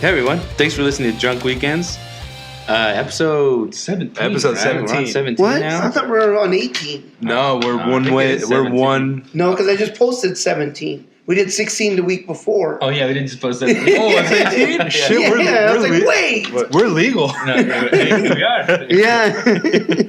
Hey everyone, thanks for listening to Drunk Weekends. Episode 17. Episode right? 17. We're on 17 What? now. I thought we were on 18. No, we're I one think way. it is We're 17. one. No, because I just posted 17. We did 16 the week before. Oh yeah, we didn't just post that. Oh, it's 18? Shit, yeah, I was like, wait. We're legal. No, we are. Yeah.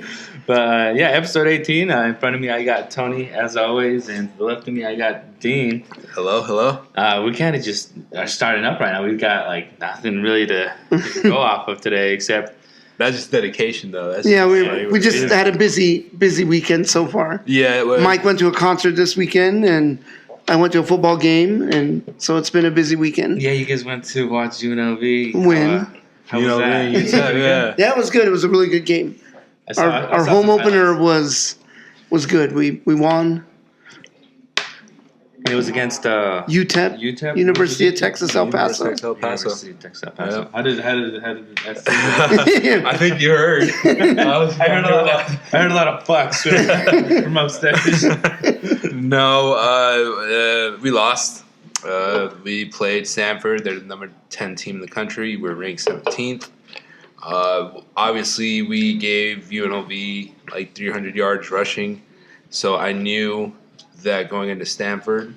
But yeah, episode 18. In front of me, I got Tony, as always, and to the left of me, I got Dean. Hello. We kind of just are starting up right now. We've got like nothing really to go off of today, except That's just dedication, though. That's Yeah, just- we just had a busy weekend so far. Yeah, Mike went to a concert this weekend, and I went to a football game, and so it's been a busy weekend. yeah, you guys went to watch UNLV. Win. How was that? Yeah. Yeah, it was good. It was a really good game. I saw Our some home opener highlights. was good. We won. It was against UTEP, University of Texas El Paso. El Paso. University of Texas El Paso. Yeah. How did that seem? I think you heard. I heard a lot of fucks from upstairs. No, we lost. We played Stanford. They're the number 10 team in the country. We're ranked 17th. Obviously, we gave UNLV like 300 yards rushing. So I knew that going into Stanford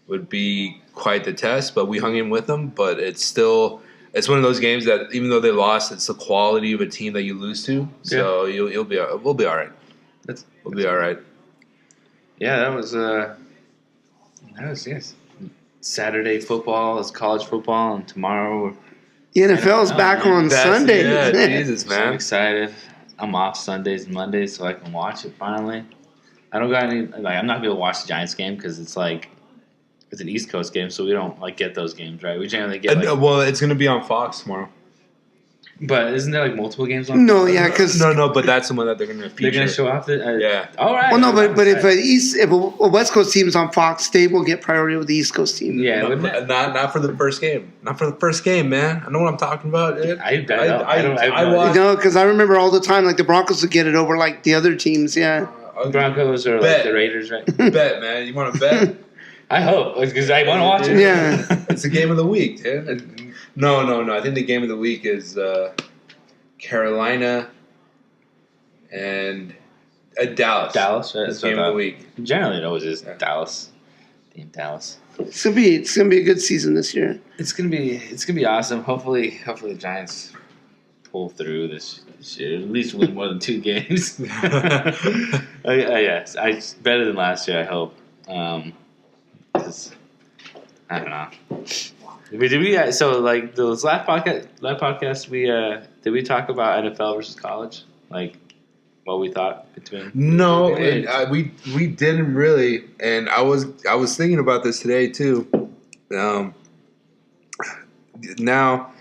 would be quite the test. But we hung in with them. But it's one of those games that even though they lost, it's the quality of a team that you lose to. So we'll be all right. We'll be all right. Yeah, that was yes. Saturday football is college football, and tomorrow The NFL's back on Sunday. Yeah, Jesus, so I'm man. excited. I'm off Sundays and Mondays, so I can watch it finally. I don't got any I'm not gonna be able to watch the Giants game because it's an East Coast game, so we don't get those games, right? We generally get Well, it's going to be on Fox tomorrow. but isn't there multiple games on? No, yeah, because No, but that's the one that they're going to feature. They're gonna show off the Yeah. All right. well, no, but if a West Coast team's on Fox, they will get priority with the East Coast team. yeah, No, wouldn't it? not for the first game. Not for the first game, man. I know what I'm talking about. Dude. I don't. watched- No, because I remember all the time, the Broncos would get it over the other teams. Yeah, Broncos are Bet. the Raiders, right? Bet, man. You want to bet? I hope because I want to watch it. yeah. It's the game of the week, dude. No. I think the game of the week is Carolina and Dallas. Dallas, right? That's the game of the week. Generally, it always is Yeah. Dallas. Damn Dallas. It's gonna be a good season this year. It's gonna be awesome. Hopefully the Giants pull through this year. At least win more than 2 games. Yes, better than last year. I hope. 'Cause I don't know. So those last podcast did we talk about NFL versus college? What we thought between No, and we didn't really. And I was thinking about this today too. Now,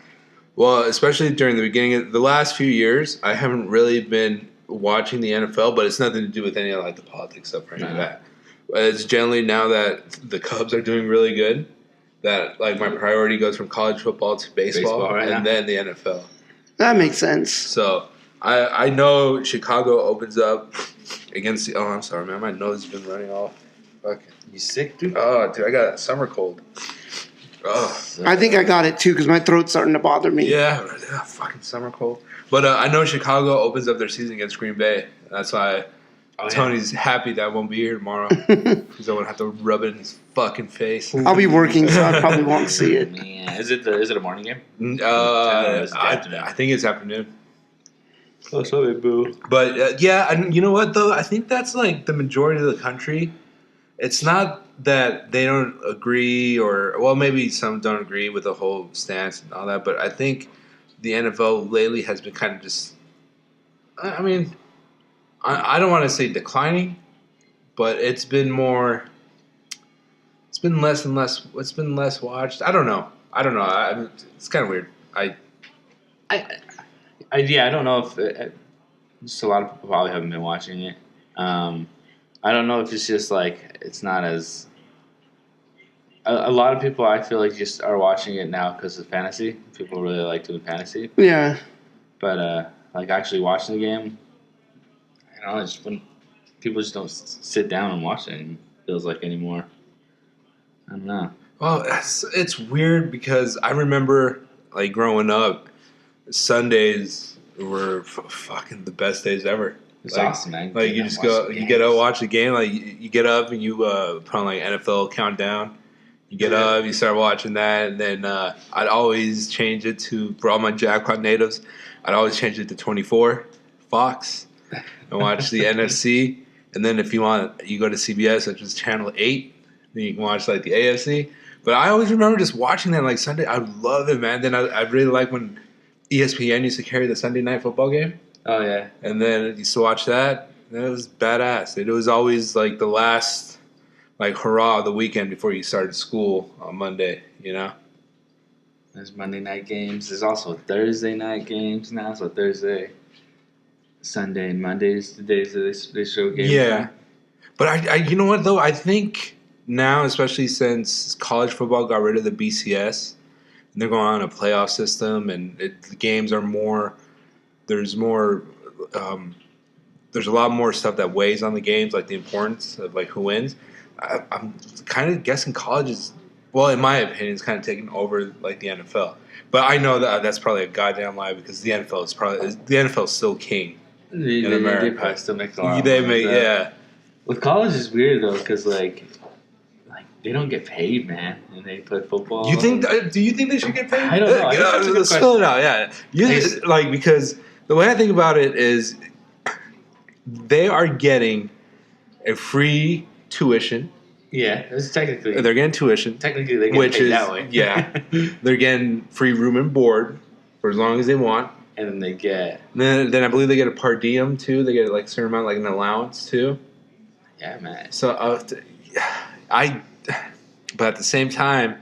well, especially during the beginning of the last few years, I haven't really been watching the NFL, but it's nothing to do with any of the politics stuff or any of that. It's generally now that the Cubs are doing really good, that my priority goes from college football to baseball right and now. then the NFL. That makes sense. So I know Chicago opens up against the. Oh, I'm sorry, man. My nose has been running off. Fuck. You sick, dude? Oh, dude, I got a summer cold. Oh, I think I got it too because my throat's starting to bother me. yeah, fucking summer cold. But I know Chicago opens up their season against Green Bay. That's why Tony's happy that I won't be here tomorrow because I won't have to rub it in his fucking face. I'll be working, so I probably won't see it. Man, is it a morning game? I think it's afternoon. Oh, sorry, boo. But yeah, and you know what though? I think that's the majority of the country. It's not that they don't agree, maybe some don't agree with the whole stance and all that. But I think the NFL lately has been kind of just. I mean, I don't want to say declining, but it's been more. It's been less and less. It's been less watched. I don't know. It's kind of weird. I don't know if just a lot of people probably haven't been watching it. I don't know if it's just it's not as. A lot of people I feel just are watching it now because of fantasy. People really like doing fantasy, Yeah. but actually watching the game, I don't know. Just when people just don't sit down and watch it, it feels like anymore. I don't know. Well, it's weird because I remember like growing up, Sundays were fucking the best days ever. It's awesome, man. Like you just go, you get up, watch the game. Like you get up and you put on like NFL countdown. You get up, you start watching that, and then I'd always change it to, for all my jackpot natives, I'd always change it to 24 Fox and watch the NFC. And then if you want, you go to CBS, which is channel 8. Then you can watch like the AFC. But I always remember just watching that like Sunday. I love it, man. Then I really like when ESPN used to carry the Sunday night football game. Oh, yeah. And then I used to watch that. And it was badass. It was always like the last, like, hurrah of the weekend before you started school on Monday, you know? There's Monday night games. There's also Thursday night games now. So Thursday, Sunday, and Mondays, the days that they show games. Yeah. But I you know what, though? I think now, especially since college football got rid of the BCS, and they're going on a playoff system, and the games are more, there's a lot more stuff that weighs on the games, like the importance of like who wins. I'm kind of guessing college is, well, in my opinion, is kind of taking over like the NFL. But I know that that's probably a goddamn lie because the NFL is still king in America. They probably still make a lot. They make, yeah. With college is weird though because like they don't get paid, man, and they play football. You think? Do you think they should get paid? I don't know. I guess that's a good Let's fill it out. Yeah, like because the way I think about it is, they are getting a free tuition. Yeah, it's technically. They're getting tuition. Technically, they get paid that way. Yeah, they're getting free room and board for as long as they want. And then they get. Then I believe they get a per diem too. They get like a certain amount, like an allowance too. Yeah, man. So but at the same time,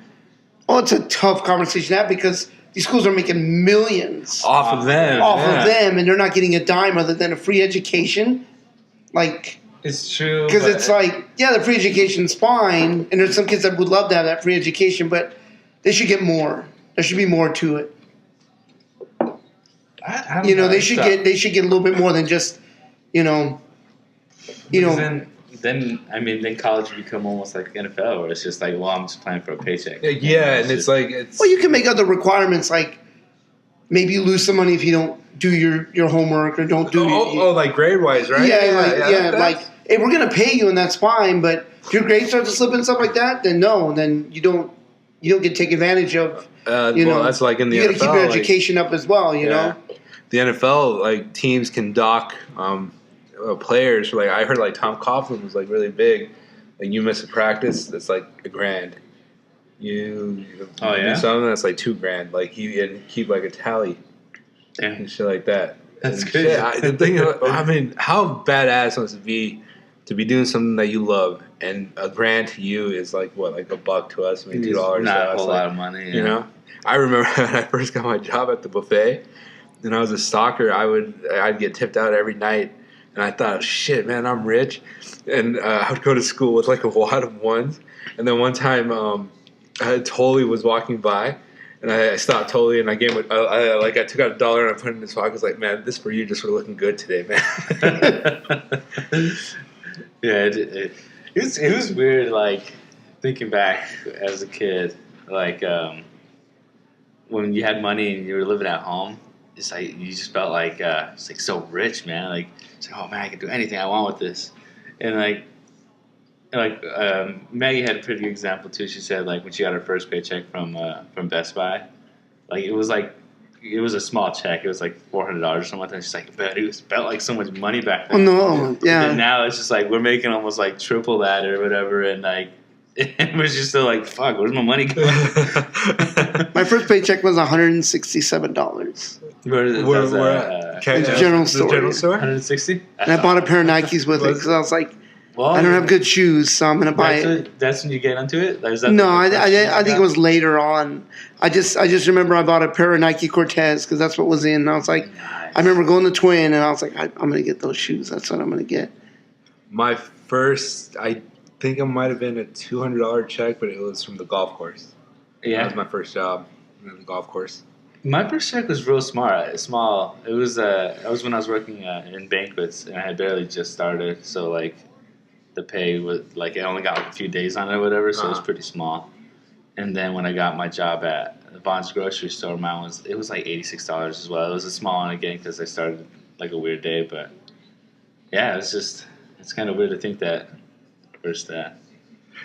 it's a tough conversation to have because these schools are making millions off of them, and they're not getting a dime other than a free education. Like, it's true because it's like, yeah, the free education's fine, and there's some kids that would love to have that free education, but they should get more. There should be more to it. I don't know. They should get a little bit more than just, Then college would become almost like NFL, where it's just like, well, I'm just playing for a paycheck. Yeah, and it's like well, you can make other requirements, like maybe you lose some money if you don't do your homework or don't do. Like grade wise, right? Like hey, we're gonna pay you and that's fine, but if your grades start to slip and stuff like that, then no, then you don't get to take advantage of. Well, that's like in the NFL. You got to keep your education up as well, you know. The NFL, like teams can dock players. Like I heard, like Tom Coughlin was like really big. Like you miss a practice, that's like $1,000. You do something that's like $2,000. Like he keep like a tally and shit like that. That's good. How badass must it be to be doing something that you love, and $1,000 to you is like what, like $1 to us, maybe $2 not to a us. whole lot of money. You know, I remember when I first got my job at the buffet, and I was a stalker. I'd get tipped out every night, and I thought, shit, man, I'm rich, and I would go to school with like a wad of ones, and then one time, Tolly was walking by. And I stopped totally, and I gave him. I took out $1 and I put it in his pocket. I was like, "Man, this for you, just for looking good today, man." Yeah, it was weird. Like thinking back as a kid, like when you had money and you were living at home, it's like you just felt like it's like so rich, man. Like it's like, oh man, I can do anything I want with this, and Maggie had a pretty good example too. She said like when she got her first paycheck from Best Buy, like it was a small check. It was like $400 or something like that. She's like, but it felt like so much money back then. Oh no, yeah. And now it's just like we're making almost like triple that or whatever, and like it was just still like, fuck, where's my money going? My first paycheck was $167. Where General store. General store. 160. And I bought a pair of Nikes with it because I was like, I don't have good shoes, so I'm gonna buy it. That's when you get into it. No, I think it was later on. I just remember I bought a pair of Nike Cortez because that's what was in. And I was like, nice. I remember going to Twin, and I was like, I'm gonna get those shoes. That's what I'm gonna get. My first, I think it might have been a $200 check, but it was from the golf course. Yeah, that was my first job at the golf course. My first check was real small. It was when I was working in banquets, and I had barely just started. So like, the pay was like I only got like a few days on it or whatever, so it was pretty small. And then when I got my job at Vaughn's grocery store, it was like $86 as well. It was a small one again because I started like a weird day, but yeah, it's kind of weird to think that first that.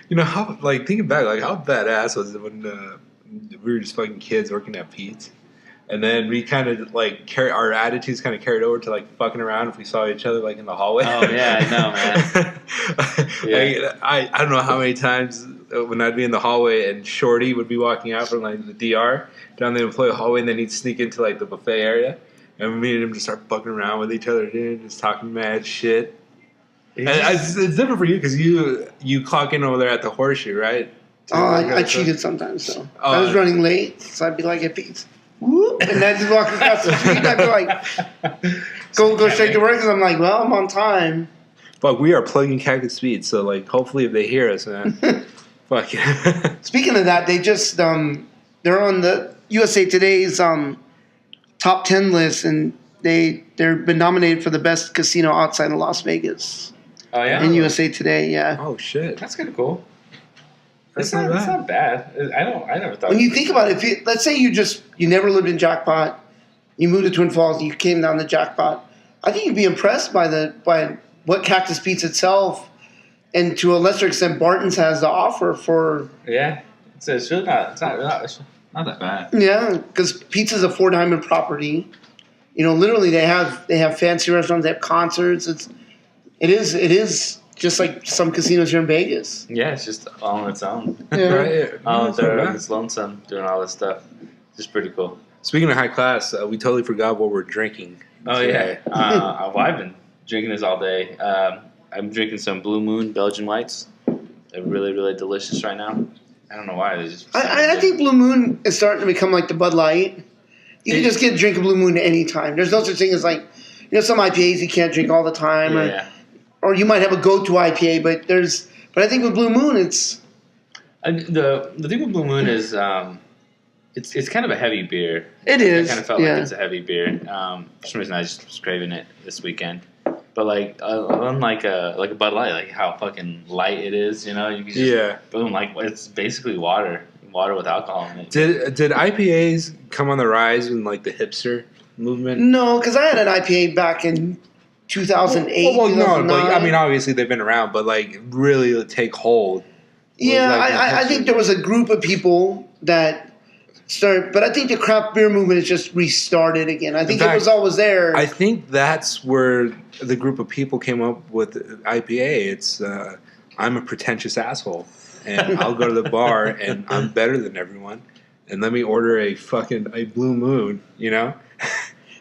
You know how, like, thinking back, like, how badass was it when we were just fucking kids working at Pete's, and then we kind of like our attitudes kind of carried over to like fucking around if we saw each other like in the hallway. Oh yeah, I know, man. Yeah. Like, I don't know how many times when I'd be in the hallway and Shorty would be walking out from like the DR down the employee hallway, and then he'd sneak into like the buffet area, and me and him just start fucking around with each other, dude, just talking mad shit. It's different for you because you clock in over there at the Horseshoe, right? I cheated sometimes, so I was running late, so I'd be like, "Hey, Pete," whoop, and then just walk across the street. I'd be like, "Go straight to work," because I'm like, "Well, I'm on time." Fuck, we are plugging Cactus Speed, so like, hopefully, if they hear us, man. Fuck yeah. Speaking of that, they just they're on the USA Today's top 10 list, and they've been nominated for the best casino outside of Las Vegas. Oh yeah, in USA Today, yeah. Oh shit, that's kind of cool. It's not bad. I never thought. When you think about it, let's say you never lived in Jackpot, you moved to Twin Falls, and you came down to Jackpot, I think you'd be impressed by what Cactus Pete's itself, and to a lesser extent, Barton's has to offer for. Yeah, it's really not. It's not that bad. Yeah, because Pete's a 4-diamond property. You know, literally, they have fancy restaurants, they have concerts. It is just like some casinos here in Vegas. Yeah, it's just all on its own. Yeah. Right. All there, it's lonesome doing all this stuff. Just pretty cool. Speaking of high class, we totally forgot what we're drinking. Oh today. yeah, well, I've been drinking this all day. I'm drinking some Blue Moon Belgian whites. They're really, really delicious right now. I don't know why. They just. I think Blue Moon is starting to become like the Bud Light. You can just drink a Blue Moon any time. There's no such thing as like, some IPAs you can't drink all the time. Yeah. Or you might have a go-to IPA, but I think with Blue Moon, it's the thing with Blue Moon is it's kind of a heavy beer. It is. I kind of felt like it's a heavy beer. For some reason, I just was craving it this weekend. But like unlike a Bud Light, like how fucking light it is, you can just boom, like it's basically water with alcohol in it. Did IPAs come on the rise in like the hipster movement? No, because I had an IPA back in 2008. Well, no, but I mean, obviously they've been around, but like really take hold. Yeah, I think there was a group of people that started, but I think the craft beer movement has just restarted again. I think it was always there. I think that's where the group of people came up with IPA. It's I'm a pretentious asshole, and I'll go to the bar and I'm better than everyone, and let me order a Blue Moon,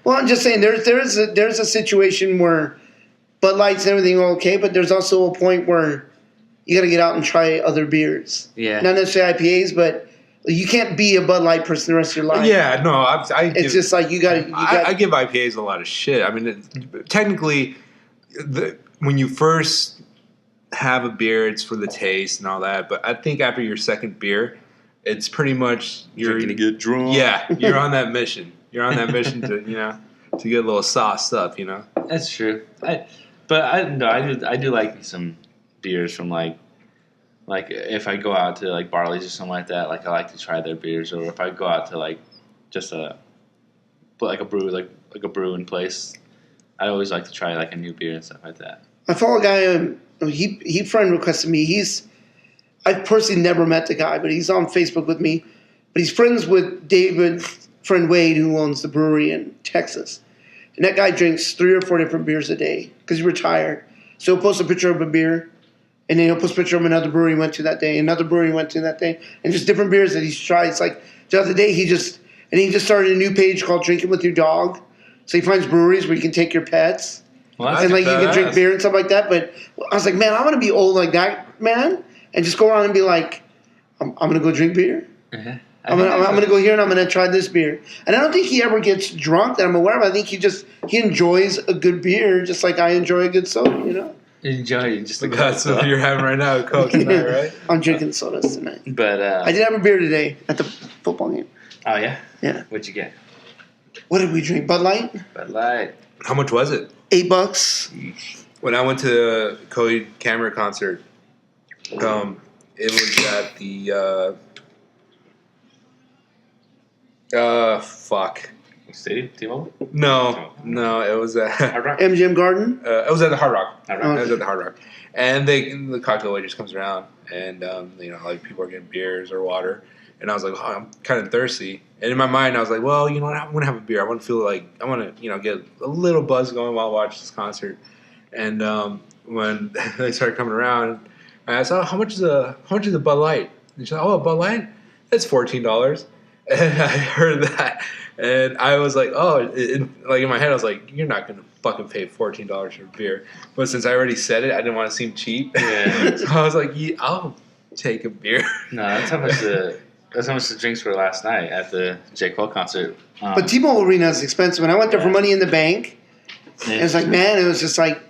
Well, I'm just saying there's a situation where Bud Lights and everything are okay, but there's also a point where you got to get out and try other beers. Yeah. Not necessarily IPAs, but you can't be a Bud Light person the rest of your life. Yeah, no, it's just like you got. I give IPAs a lot of shit. I mean, technically, when you first have a beer, it's for the taste and all that. But I think after your second beer, it's pretty much you're gonna get drunk. Yeah, you're on that mission. You're on that mission to to get a little sauced up. That's true. I do like some beers from like if I go out to like Barley's or something like that. Like I like to try their beers, or if I go out to like just a brewing place, I always like to try like a new beer and stuff like that. I follow a guy. He friend requested me. I've personally never met the guy, but he's on Facebook with me. But he's friends with David's friend Wade, who owns the brewery in Texas. And that guy drinks 3 or 4 different beers a day because he's retired. So he'll post a picture of a beer, and then he'll post a picture of another brewery he went to that day, another brewery he went to that day, and just different beers that he's tried. It's like the other day he just started a new page called Drinking with Your Dog. So he finds breweries where you can take your pets. Well, and like you can drink beer and stuff like that. But I was like, man, I want to be old like that, man, and just go around and be like, I'm gonna go drink beer. Uh-huh. I'm gonna go here and I'm gonna try this beer. And I don't think he ever gets drunk that I'm aware of. I think he enjoys a good beer just like I enjoy a good soda. Enjoy it just like that's what you're having right now, Coke tonight, right? I'm drinking sodas tonight. But I did have a beer today at the football game. Oh yeah? Yeah. What'd you get? What did we drink? Bud Light? Bud Light. How much was it? $8. When I went to the Cody Cameron concert, it was at the Fuck. Stadium? T-Mobile? No, it was at Hard Rock? MGM Garden. it was at the Hard Rock. Hard Rock. It was at the Hard Rock, and the cocktail waitress comes around, and like people are getting beers or water, and I was like, oh, I'm kind of thirsty, and in my mind I was like, well, you know what, I want to have a beer. I want to feel like I want to get a little buzz going while I watch this concert, and when they started coming around, I asked, oh, how much is a Bud Light? And she's like, oh, a Bud Light, it's $14. And I heard that, and I was like, oh, like in my head, I was like, you're not going to fucking pay $14 for a beer. But since I already said it, I didn't want to seem cheap. Yeah. So I was like, yeah, I'll take a beer. No, that's how much the drinks were last night at the J. Cole concert. But T-Mobile Arena is expensive. When I went there for Money in the Bank, it was like, man, it was just like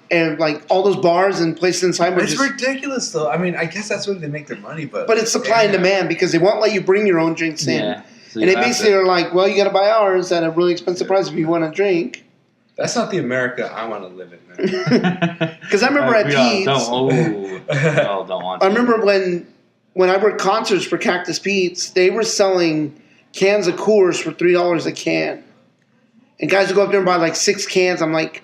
all those bars and places inside were It's just ridiculous, though. I mean, I guess that's where they make their money, but it's supply and demand because they won't let you bring your own drinks in. Yeah. So And they basically are like, well, you got to buy ours at a really expensive price if you want to drink. that's not the America I want to live in, man. Because I remember at Pete's, Don't want to. I remember when I worked concerts for Cactus Pete's, they were selling cans of Coors for $3 a can. And guys would go up there and buy like 6 cans. I'm like,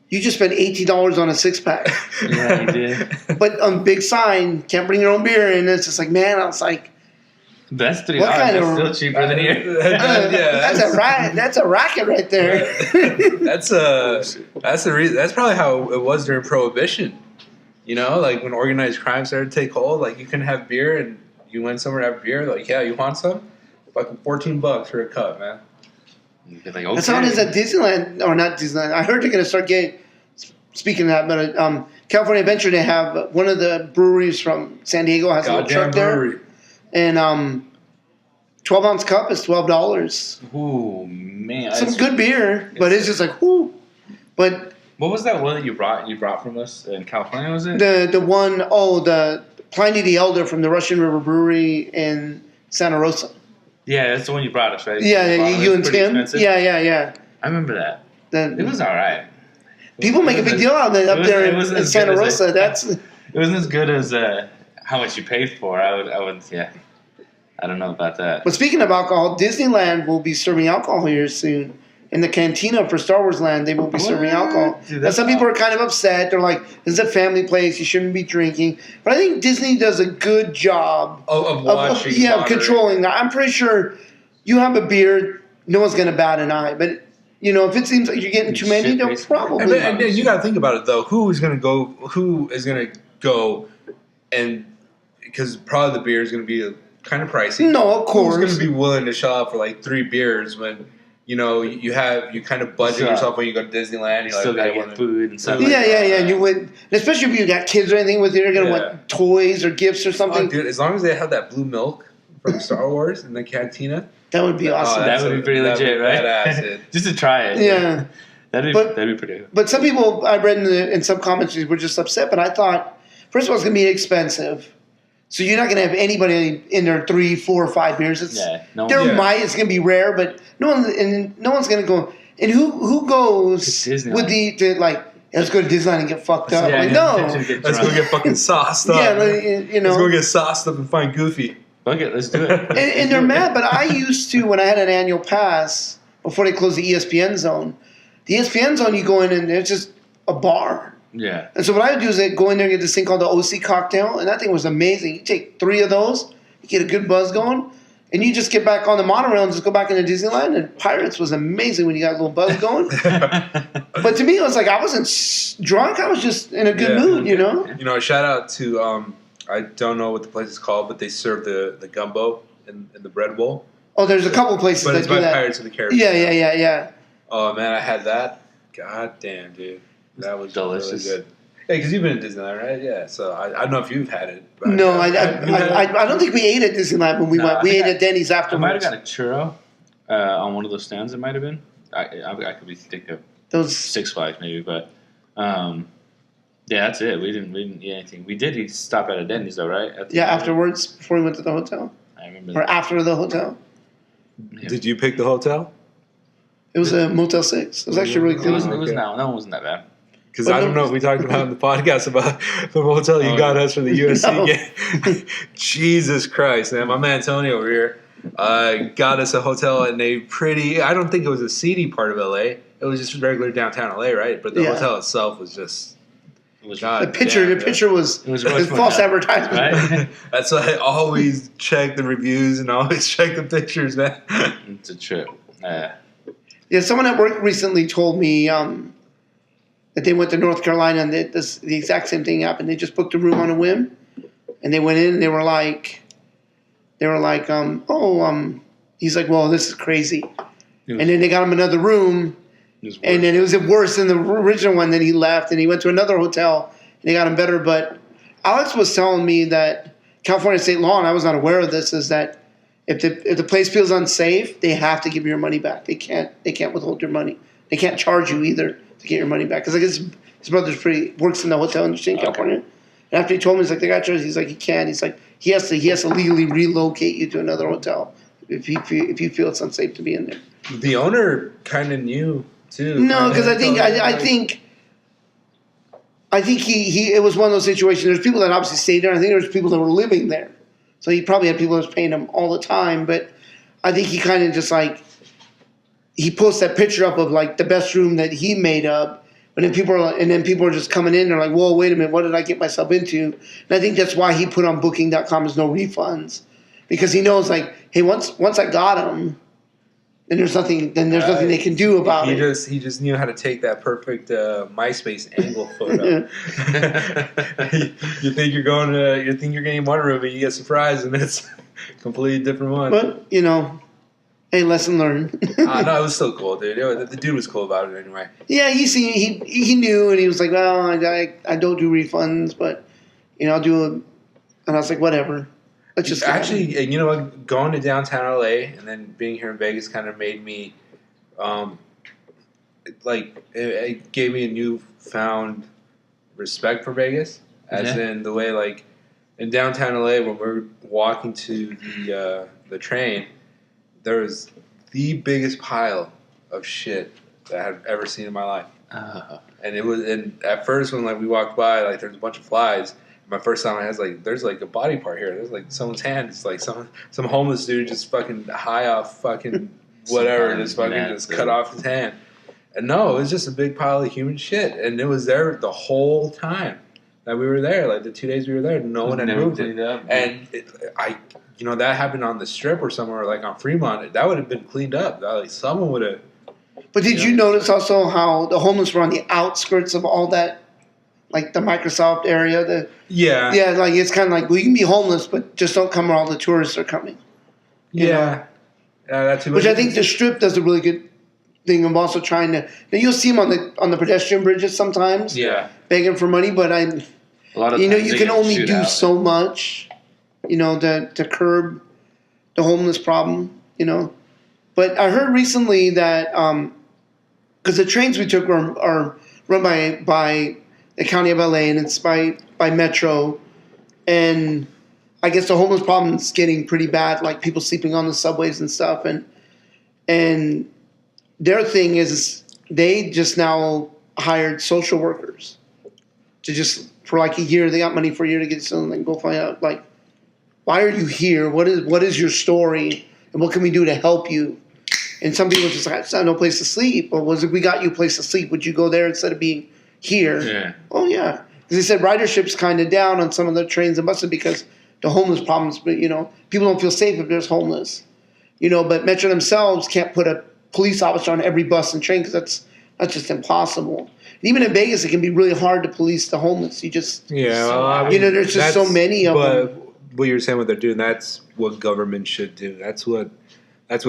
you just spent $18 on a 6-pack. Yeah, you did. But on big sign, can't bring your own beer. And it's just like, man, I was like, That's $3. What kind That's of- still cheaper than here. that's a racket right there. That's the reason. That's probably how it was during Prohibition. You know, like when organized crime started to take hold, like you couldn't have beer, and you went somewhere to have beer. Like, yeah, you want some? Fucking $14 for a cup, man. You'd be like, okay. That's how it is at Disneyland, or not Disneyland. I heard they're going to start getting. Speaking of that, but California Adventure, they have one of the breweries from San Diego has a little truck brewery. there, and 12-ounce cup is $12. Ooh, man. Some good beer, but it's just like whoo. But What was that one that you brought from us in California? Was it the Pliny the Elder from the Russian River Brewery in Santa Rosa. Yeah, that's the one you brought us, right? Yeah, you and Pretty Tim. expensive. Yeah. I remember that. Then It was all right. people make a big deal out of it up there It wasn't in as Santa good as Rosa. That's It wasn't as good as how much you paid for. I would, yeah. I don't know about that. But speaking of alcohol, Disneyland will be serving alcohol here soon. In the cantina for Star Wars Land, they will be serving What? alcohol. Dude, And that's some people are kind of upset. They're like, this is a family place. You shouldn't be drinking. But I think Disney does a good job Of watching. of controlling that. I'm pretty sure you have a beer, no one's going to bat an eye. But, if it seems like you're getting too many, they'll Shit-faced. probably. And you got to think about it though. Who is going to go, and because probably the beer is going to be kind of pricey. No, of course. Who's going to be willing to shell out for like 3 beers when you kind of budget So, yourself when you go to Disneyland? You're Still like, gotta I get wanna- food and stuff. Yeah, like that. And you would, and especially if you got kids or anything with you, they're going to Yeah. want toys or gifts or Oh, something. dude, as long as they have that blue milk from Star Wars in the cantina, That would be awesome. That would be pretty that'd be legit, right? badass, dude. Just to try it. Yeah. That'd be pretty good. But some people I read in some comments were just upset. But I thought, first of all, it's going to be expensive, so you're not going to have anybody in their 3, 4, or 5 beers. It's, Yeah. No there one, might it's going to be rare, but no one's going to go. And who goes Disneyland. with let's go to Disneyland and get fucked up? Yeah, Like, yeah. no, Let's go get fucking sauced up. yeah, Let's go get sauced up and find Goofy. Fuck it, let's do it. and they're mad. But I used to, when I had an annual pass before they closed the ESPN zone. The ESPN zone, you go in and it's just a bar. Yeah. And so what I would do is I'd go in there and get this thing called the OC cocktail, and that thing was amazing. You take 3 of those, you get a good buzz going, and you just get back on the monorail and just go back into Disneyland. And Pirates was amazing when you got a little buzz going. But to me, it was like I wasn't drunk. I was just in a good mood, Shout out to I don't know what the place is called, but they serve the gumbo in the bread bowl. Oh, there's a couple places But that it's do by that. Pirates of the Caribbean. Yeah. Oh man, I had that. God damn, dude, that was delicious. Really good. Yeah, because you've been to Disneyland, right? Yeah. So I don't know if you've had it. But No, you had it? I don't think we ate at Disneyland when we No, went. I We think ate at Denny's I might have afterwards. got a churro on one of those stands. It might have been. I could be thinking of Those 6 Flags maybe, but yeah, that's it. We didn't eat anything. We did stop at a Denny's though, right? afterwards before we went to the hotel I remember or that. after the hotel. Yeah. Did you pick the hotel? It was a Motel 6. It was actually really It cool. wasn't. It was Okay. not. That one wasn't that bad. Because But I don't know if we talked about in the podcast about the hotel you Oh, got yeah. us for the USC No. game. Jesus Christ, man. My man Tony over here. got us a hotel in a pretty. I don't think it was a seedy part of LA. It was just regular downtown LA, right? But the hotel itself was just. The picture was false advertisement. Right? That's why I always check the reviews and always check the pictures, man. It's a trip. Yeah, someone at work recently told me that they went to North Carolina and the exact same thing happened. They just booked a room on a whim, and they went in and they were like, he's like, well, this is crazy. And then they got him another room. And then it was worse than the original one. Then he left and he went to another hotel and they got him better. But Alex was telling me that California state law, and I was not aware of this, is that if the place feels unsafe, they have to give you your money back. They can't withhold your money. They can't charge you either to get your money back. Because his brother's works in the hotel industry in California. And after he told me, he's like, the guy charges. He's like, he can't. He's like, he has to legally relocate you to another hotel if you feel it's unsafe to be in there. The owner kind of knew. Too. No, because I think he it was one of those situations. There's people that obviously stayed there. I think there's people that were living there, so he probably had people that was paying him all the time. But I think he kind of just he posts that picture up of the best room that he made up, but then people are just coming in. They're like, "Whoa, wait a minute, what did I get myself into?" And I think that's why he put on Booking.com as no refunds, because he knows hey, once I got him. And there's nothing they can do about it. He just knew how to take that perfect MySpace angle photo. you think you're getting one room, and you get surprised, and it's a completely different one. But hey, lesson learned. No, it was still cool, dude. The dude was cool about it anyway. Yeah, he knew, and he was like, well, I don't do refunds, but I'll do it. And I was like, whatever. Just actually, and you know what? Going to downtown LA and then being here in Vegas kind of made me, it gave me a newfound respect for Vegas, as in the way in downtown LA when we're walking to the train, there was the biggest pile of shit that I've ever seen in my life, and at first when we walked by, there's a bunch of flies. My first time I was there's a body part here. There's someone's hand. It's some homeless dude just fucking high off fucking whatever, just cut off his hand. And no, it was just a big pile of human shit. And it was there the whole time that we were there. The 2 days we were there, no one had moved it. And that happened on the Strip or somewhere on Fremont. That would have been cleaned up. Someone would have. But did you notice also how the homeless were on the outskirts of all that? The Microsoft area. Yeah, it's kind of you can be homeless, but just don't come where all the tourists are coming. Yeah, that's which I think the Strip does a really good thing of also trying to. Now you'll see them on the pedestrian bridges sometimes. Yeah, begging for money, but a lot of you can only do so much. To curb the homeless problem. But I heard recently that because the trains we took are run by the county of LA, and it's by Metro, and I guess the homeless problem is getting pretty bad, people sleeping on the subways and stuff, and their thing is they just now hired social workers to just for a year. They got money for a year to get something and go find out why are you here? What is your story, and what can we do to help you? And some people just it's not no place to sleep. Or if we got you a place to sleep, would you go there instead of being here? Yeah. Oh, yeah. Because they said ridership's kind of down on some of the trains and buses because the homeless problems, but, people don't feel safe if there's homeless. But Metro themselves can't put a police officer on every bus and train because that's just impossible. And even in Vegas, it can be really hard to police the homeless. You just... Yeah, well, there's just so many of them. But what you're saying, what they're doing, that's what government should do. That's what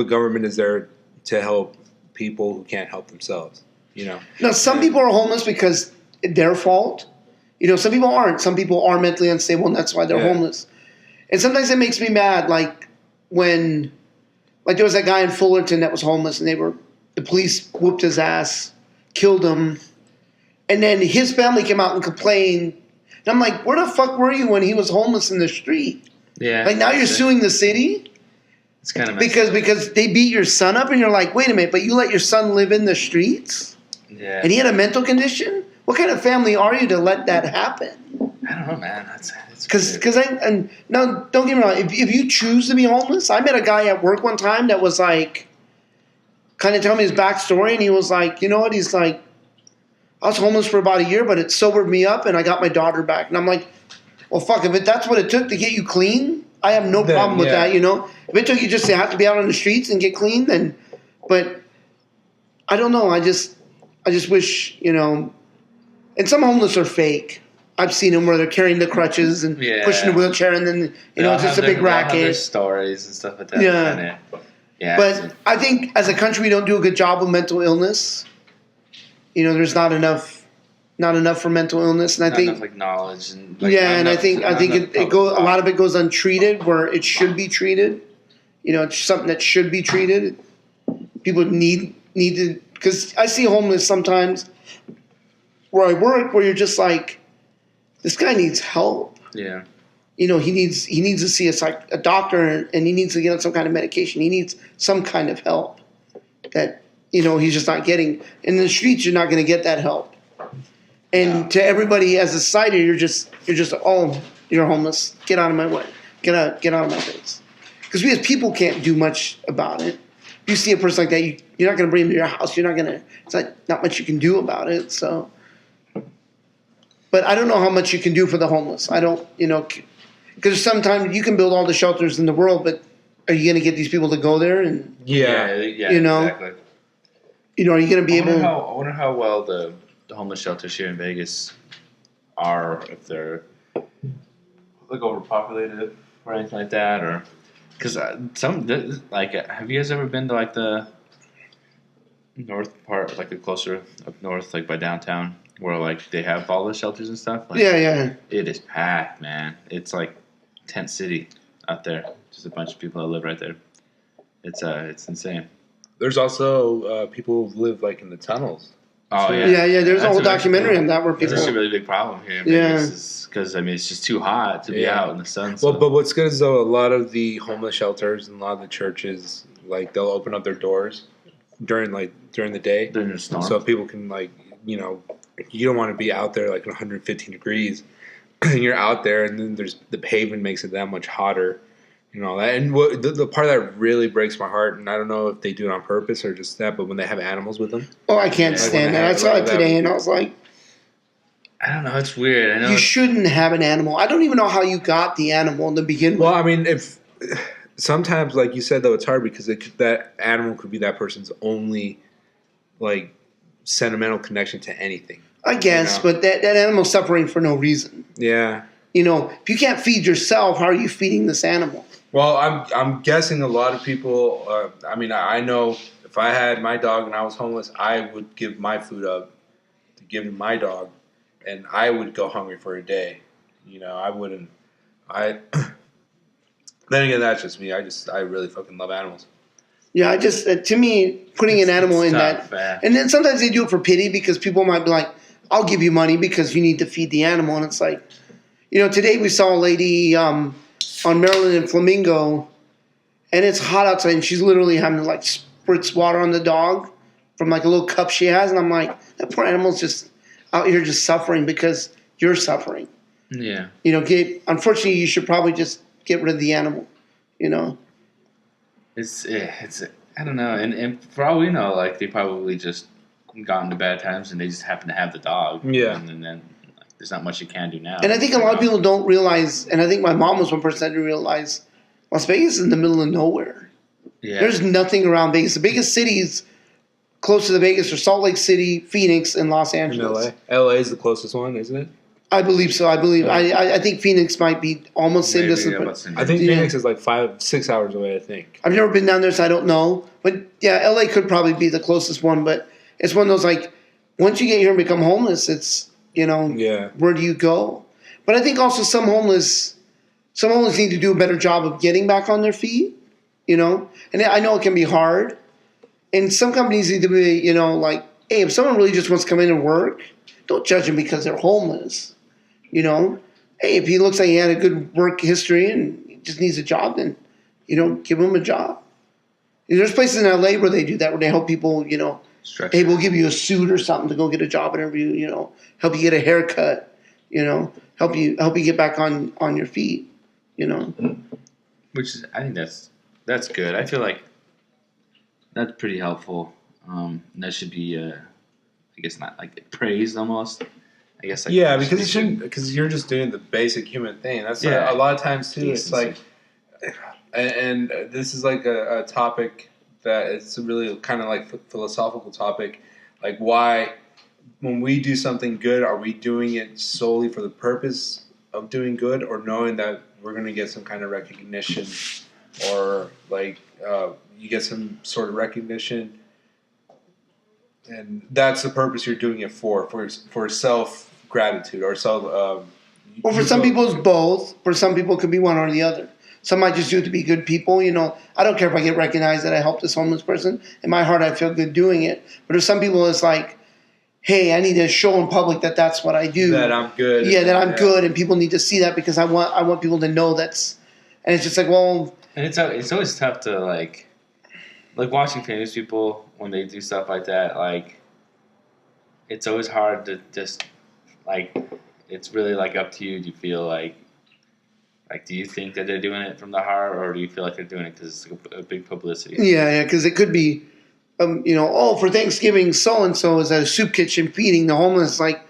government is there to help people who can't help themselves. Now, some people are homeless because it's their fault. Some people aren't. Some people are mentally unstable, and that's why they're homeless. And sometimes it makes me mad, when, there was that guy in Fullerton that was homeless, and the police whooped his ass, killed him, and then his family came out and complained. And I'm like, where the fuck were you when he was homeless in the street? Yeah. Now you're suing the city? It's kind of because they beat your son up, and you're like, wait a minute, but you let your son live in the streets? Yeah. And he had a mental condition? What kind of family are you to let that happen? I don't know, man. It's Because and now don't get me wrong, if you choose to be homeless, I met a guy at work one time that was like, kind of telling me his backstory, and he was like, you know what? He's like, I was homeless for about a year, but it sobered me up, and I got my daughter back. And I'm like, well, fuck, if that's what it took to get you clean, I have no problem with that, you know? If it took you just to have to be out on the streets and get clean, then, but I don't know, I just wish, you know, and some homeless are fake. I've seen them where they're carrying the crutches and pushing the wheelchair, and then, you know, it's just a big racket. Their stories and stuff like that. Yeah. Yeah. But I think as a country, we don't do a good job with mental illness. You know, there's not enough for mental illness, and I think enough, like, knowledge and I think it goes, a lot of it goes untreated where it should be treated. You know, it's something that should be treated. People need to, because I see homeless sometimes where I work where you're just like, this guy needs help. Yeah. You know, he needs to see a doctor, and he needs to get on some kind of medication. He needs some kind of help that, you know, he's just not getting. In the streets, you're not going to get that help. And to everybody as a society, you're just oh, you're homeless. Get out of my way. Get out of my face. Because we as people can't do much about it. If you see a person like that, you're not going to bring them to your house. You're not going to. It's not much you can do about it. So, but I don't know how much you can do for the homeless. I don't, you know, because sometimes you can build all the shelters in the world, but are you going to get these people to go there? And you know, exactly. You know, are you going to be able? I wonder how well the homeless shelters here in Vegas are, if they're like overpopulated or anything like that, or because some like, have you guys ever been to like the north part, like the closer up north, like by downtown, where like they have all the shelters and stuff? Like, yeah. It is packed, man. It's like tent city out there. Just a bunch of people that live right there. It's insane. There's also people who live like in the tunnels. Oh yeah. There's a whole documentary on that where people. That's a really big problem here. Because I mean it's just too hot to be out in the sun. So. Well, but what's good is though a lot of the homeless shelters and a lot of the churches, like they'll open up their doors during the day, during the storm, so people can, like, you know, you don't want to be out there like 115 degrees, and you're out there, and then the pavement makes it that much hotter. You know that, and the part that really breaks my heart, and I don't know if they do it on purpose or just that, but when they have animals with them. Oh, I can't stand that. I saw it today, and I was like, I don't know. It's weird. I know you shouldn't have an animal. I don't even know how you got the animal to begin with. Well, I mean, if sometimes, like you said, though, it's hard because that animal could be that person's only, like, sentimental connection to anything. I guess, you know? But that animal's suffering for no reason. Yeah. You know, if you can't feed yourself, how are you feeding this animal? Well, I'm guessing a lot of people. I mean, I know if I had my dog and I was homeless, I would give my food up to give to my dog, and I would go hungry for a day. You know, I wouldn't. Then again, that's just me. I really fucking love animals. Yeah, I just to me, putting an animal in tough, that, man. And then sometimes they do it for pity because people might be like, "I'll give you money because you need to feed the animal," and it's like, you know, today we saw a lady. On Maryland and Flamingo, and it's hot outside, and she's literally having to like spritz water on the dog from like a little cup she has, and I'm like, that poor animal's just out here just suffering because you're suffering. Yeah. You know, Gabe, unfortunately, you should probably just get rid of the animal. You know. It's I don't know, and for all we know, like they probably just got into bad times and they just happen to have the dog. Yeah. And then. There's not much you can do now. And I think a lot of people don't realize, and I think my mom was one person that didn't realize, Las Vegas is in the middle of nowhere. Yeah. There's nothing around Vegas. The biggest cities close to the Vegas are Salt Lake City, Phoenix, and Los Angeles. And LA? LA is the closest one, isn't it? I believe so. I think Phoenix might be almost same distance. I think Phoenix is like 5-6 hours away, I think. I've never been down there, so I don't know. But yeah, LA could probably be the closest one, but it's one of those, like, once you get here and become homeless, it's, you know, where do you go? But I think also some homeless need to do a better job of getting back on their feet, you know? And I know it can be hard. And some companies need to be, you know, like, hey, if someone really just wants to come in and work, don't judge them because they're homeless, you know? Hey, if he looks like he had a good work history and he just needs a job, then, you know, give him a job. And there's places in LA where they do that, where they help people, you know, hey, we'll give you a suit or something to go get a job interview, you know, help you get a haircut, help you get back on your feet, Which is, I think that's good. I feel like that's pretty helpful. That should be, I guess, not like praised almost. I guess like yeah, because you're just doing the basic human thing. That's a lot of times too. It's like, and this is like a topic that it's a really kind of like philosophical topic. Like, why, when we do something good, are we doing it solely for the purpose of doing good, or knowing that we're going to get some kind of recognition, or like you get some sort of recognition, and that's the purpose you're doing it for self gratitude or self. Well, for some people it's both. For some people it could be one or the other. Some might just do it to be good people. I don't care if I get recognized that I helped this homeless person. In my heart, I feel good doing it. But for some people, it's like, hey, I need to show in public that that's what I do. That I'm good. Yeah, that I'm good, and people need to see that because I want people to know that's. And it's just like, well. And it's always tough to like watching famous people when they do stuff like that. Like, it's always hard to just like. It's really like up to you. Do you feel like do you think that they're doing it from the heart, or do you feel like they're doing it because it's a big publicity? Yeah, because it could be, for Thanksgiving, so and so is at a soup kitchen feeding the homeless. Like,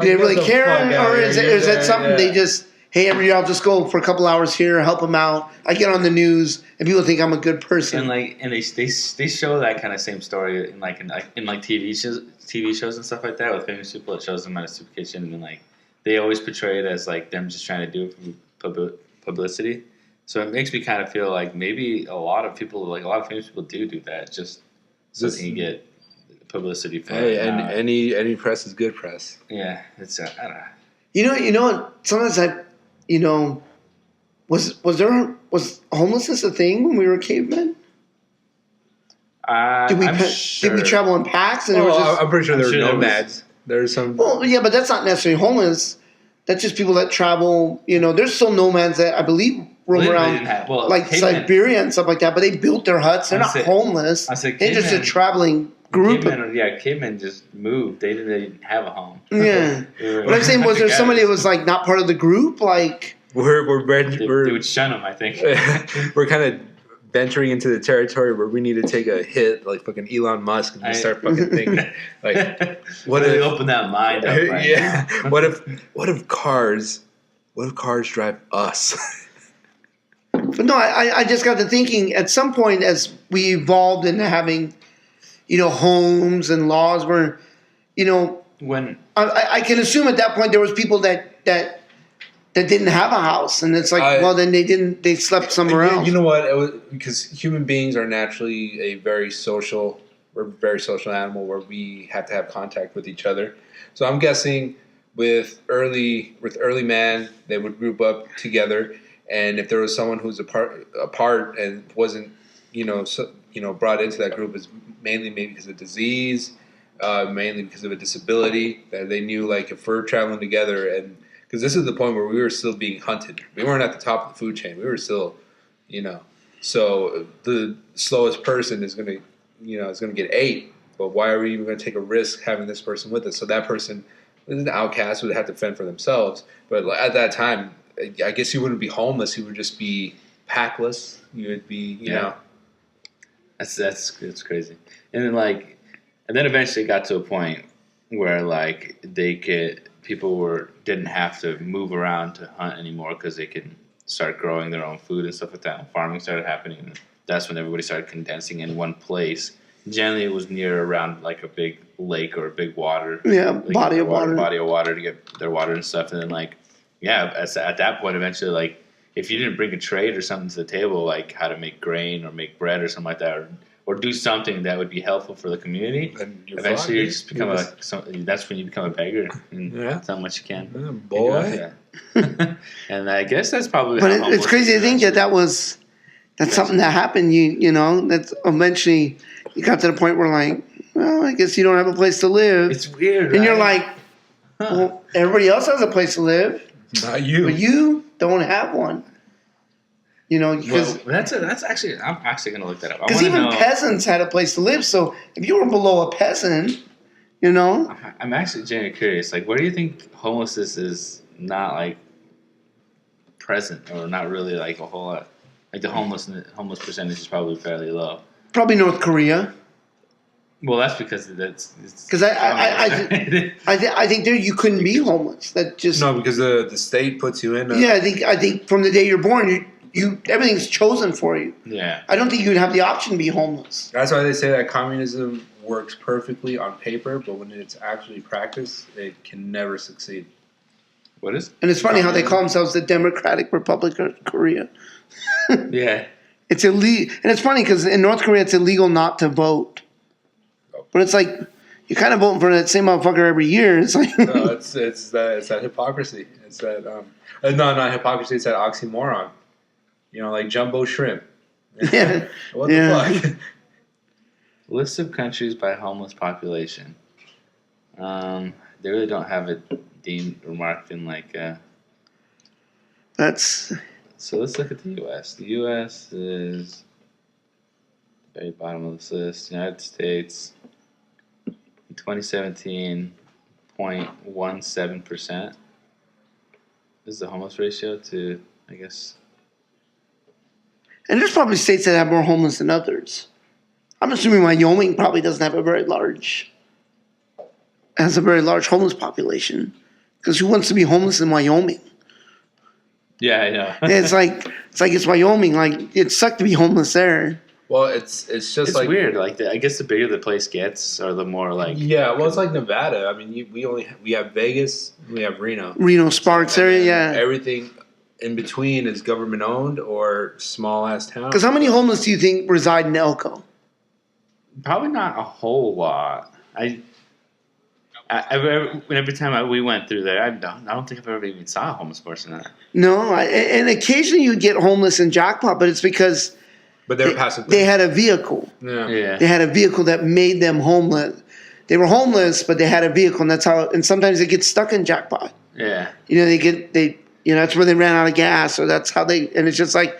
do they really care, or is it something they just, hey, every year I'll just go for a couple hours here, help them out. I get on the news, and people think I'm a good person. And they show that kind of same story in TV shows and stuff like that with famous people. It shows them at a soup kitchen, and like they always portray it as like them just trying to do it for publicity. So it makes me kind of feel like maybe a lot of famous people do that just so they can get publicity for it. And any press is good press. Yeah, it's I don't know. You know. Sometimes was homelessness a thing when we were cavemen? Did we travel in packs? And I'm pretty sure there were nomads. There's some. Well, yeah, but that's not necessarily homeless. That's just people that travel. There's still nomads that I believe roam around, like Siberia and stuff like that. But they built their huts. They're not homeless. They're just a traveling group. Cavemen just moved. They didn't have a home. Yeah. What I'm saying was, there somebody that was like not part of the group? Like they would shun them. I think we're kind of venturing into the territory where we need to take a hit, like fucking Elon Musk, and just start fucking thinking, like, what if open that mind up? Right? Yeah. What if cars drive us? But no, I just got to thinking. At some point, as we evolved into having, homes and laws, where, when I can assume at that point there was people that didn't have a house, and it's like, then they slept somewhere else. You know what? Because human beings are naturally we're a very social animal where we have to have contact with each other. So I'm guessing with early man, they would group up together, and if there was someone who's apart and wasn't, brought into that group, is mainly maybe because of disease, mainly because of a disability, that they knew, like, if we're traveling together, and because this is the point where we were still being hunted. We weren't at the top of the food chain. We were still, so the slowest person is going to get ate. But why are we even going to take a risk having this person with us? So that person is an outcast, would have to fend for themselves. But at that time, I guess you wouldn't be homeless. You would just be packless. You would be, you know. That's crazy. And then eventually it got to a point where like people didn't have to move around to hunt anymore because they could start growing their own food and stuff like that. And farming started happening, and that's when everybody started condensing in one place. Generally, it was near around like a big lake or a big water, body of water to get their water and stuff. And then at that point, eventually, like if you didn't bring a trade or something to the table, like how to make grain or make bread or something like that, or do something that would be helpful for the community, eventually you just become that's when you become a beggar, and that's not much you can. Boy. And I guess that's probably. But it's crazy to think that's something that happened. You know, that's eventually you got to the point where like, well, I guess you don't have a place to live. It's weird, and you're like, well, everybody else has a place to live, not you. But you don't have one. You know, because that's actually I'm actually going to look that up. Because even peasants had a place to live. So if you were below a peasant, You know? I'm actually genuinely curious. Like, where do you think homelessness is not like present or not really like a whole lot? Like the homeless percentage is probably fairly low. Probably North Korea. Well, that's because that's Because I think there you couldn't be homeless. That just No, because the state puts you in. Yeah, I think from the day you're born, you everything's chosen for you. Yeah. I don't think you'd have the option to be homeless. That's why they say that communism works perfectly on paper, but when it's actually practiced, it can never succeed. What is? And it's funny how they call themselves the Democratic Republic of Korea. Yeah. It's illegal, and it's funny because in North Korea it's illegal not to vote. But it's like you're kind of voting for that same motherfucker every year. It's like No, it's that hypocrisy. It's that no, not hypocrisy. It's that oxymoron. You know, like jumbo shrimp. Yeah. What Yeah. the fuck? List of countries by homeless population. They really don't have it deemed or marked in like. that's So let's look at the U.S. The U.S. is the very bottom of this list. United States, in 2017, 0.17% is the homeless ratio to, I guess. and there's probably states that have more homeless than others. I'm assuming Wyoming probably doesn't have a very large homeless population. Because who wants to be homeless in Wyoming? Yeah, I know. It's Wyoming. Like it sucked to be homeless there. Well, it's just It's like weird. Like I guess the bigger the place gets, or the more like. yeah. Well, it's like Nevada. I mean, we have Vegas, we have Reno, Reno Sparks And area, then yeah. Everything in between is government owned or small ass town. Because how many homeless do you think reside in Elko? Probably not a whole lot. Every time we went through there, I don't think I've ever even saw a homeless person there. No, and occasionally you get homeless in Jackpot, but it's because But they were passing. they had a vehicle. Yeah. They had a vehicle that made them homeless. They were homeless, but they had a vehicle, and that's how. And sometimes they get stuck in Jackpot. Yeah. You know, that's where they ran out of gas, or that's how they. And it's just like,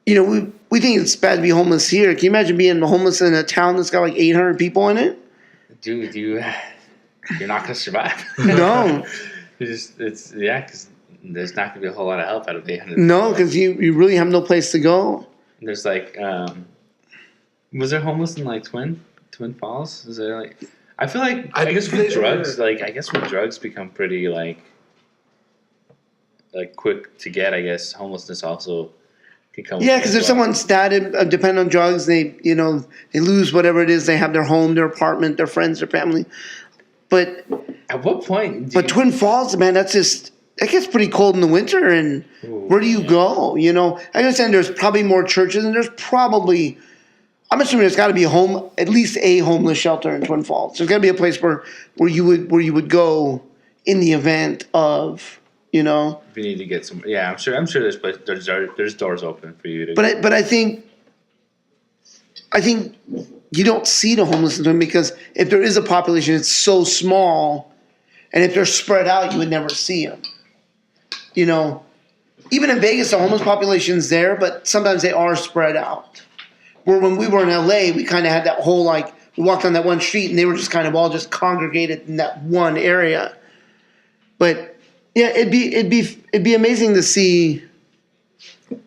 you know, we think it's bad to be homeless here. Can you imagine being homeless in a town that's got like 800 people in it? Dude, you're not gonna survive. No. Because there's not gonna be a whole lot of help out of 800. No, because you really have no place to go. There's like, was there homeless in like Twin Falls? Is there like? I feel like I guess with drugs, when drugs become pretty like quick to get, I guess homelessness also can come. Yeah, because if someone's depend on drugs, they lose whatever it is. They have their home, their apartment, their friends, their family. But at what point? Twin Falls, man, it gets pretty cold in the winter. And where do you go? You know, I understand there's probably more churches, and there's probably, I'm assuming there's got to be at least a homeless shelter in Twin Falls. There's got to be a place where you would go in the event of. You know, if you need to get some, yeah, I'm sure there's doors open for you to. But I think you don't see the homeless because if there is a population, it's so small, and if they're spread out, you would never see them. You know, even in Vegas, the homeless population's there, but sometimes they are spread out. Where when we were in LA, we kind of had that whole we walked on that one street, and they were just kind of all just congregated in that one area, but. Yeah, it'd be amazing to see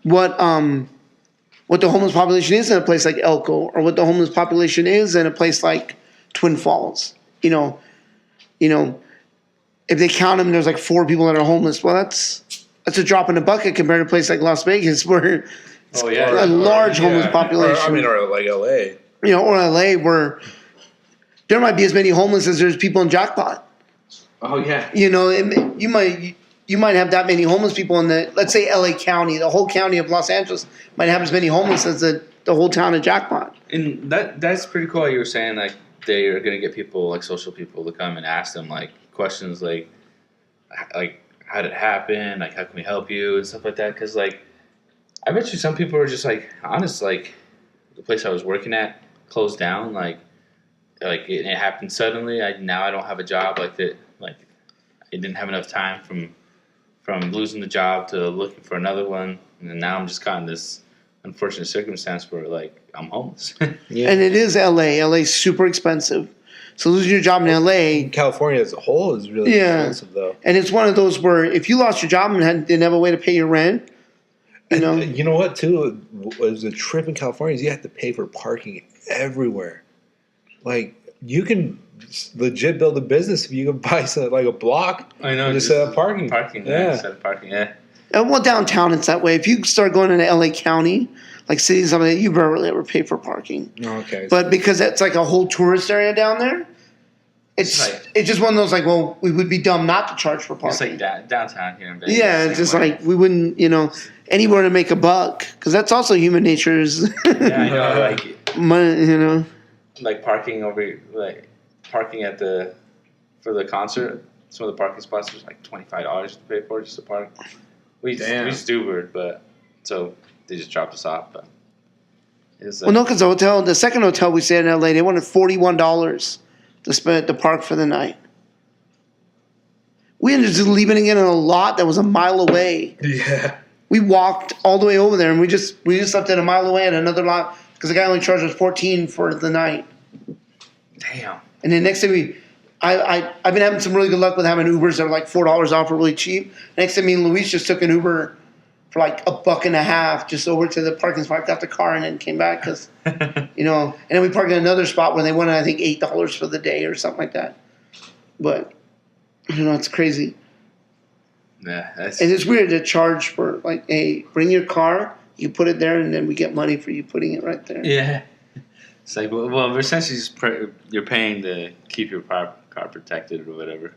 what the homeless population is in a place like Elko, or what the homeless population is in a place like Twin Falls. You know, if they count them, there's like 4 people that are homeless. Well, that's a drop in the bucket compared to a place like Las Vegas, where it's a large homeless population. Or like LA. You know, or LA, where there might be as many homeless as there's people in Jackpot. Oh yeah. You know, you might have that many homeless people in let's say LA County, the whole county of Los Angeles might have as many homeless as the whole town of Jackpot. And that's pretty cool. You were saying like they are going to get people like social people to come and ask them like questions like how did it happen? Like how can we help you and stuff like that? Because like I bet you some people are just like honest. Like the place I was working at closed down. Like it happened suddenly. Now I don't have a job like that. Like I didn't have enough time from losing the job to looking for another one, and now I'm just caught in this unfortunate circumstance where like I'm homeless. Yeah. And it is LA. LA's super expensive. So losing your job in LA, California as a whole is really expensive, though. And it's one of those where if you lost your job and didn't have a way to pay your rent, you know. You know what, too? Was a trip in California is you have to pay for parking everywhere. Like, you can legit build a business if you can buy like a block. I know. And just set up parking. Set up parking, yeah. And well, downtown it's that way. If you start going into LA County, like cities, something like that, you barely ever pay for parking. Okay. But because that's like a whole tourist area down there, it's just one of those like, well, we would be dumb not to charge for parking. It's like downtown here in Vegas. Yeah, it's just like we wouldn't, anywhere to make a buck, because that's also human nature is Yeah, I know, like money, like parking for the concert. Some of the parking spots was like $25 to pay for just to park. We just Ubered, but so they just dropped us off. But it was well, no, because the second hotel we stayed in LA, they wanted $41 to spend at the park for the night. We ended up just leaving it in a lot that was a mile away. Yeah. We walked all the way over there, and we just slept at a mile away at another lot because the guy only charged us $14 for the night. Damn. And then next thing I've been having some really good luck with having Ubers that are like $4 off or really cheap. Next thing me and Luis just took an Uber for like $1.50 just over to the parking spot, got the car, and then came back because, and then we parked in another spot where they wanted, I think, $8 for the day or something like that. But, it's crazy. Yeah, and it's weird to charge for like, hey, bring your car, you put it there, and then we get money for you putting it right there. Yeah. It's like, well, essentially you're paying to keep your car protected or whatever.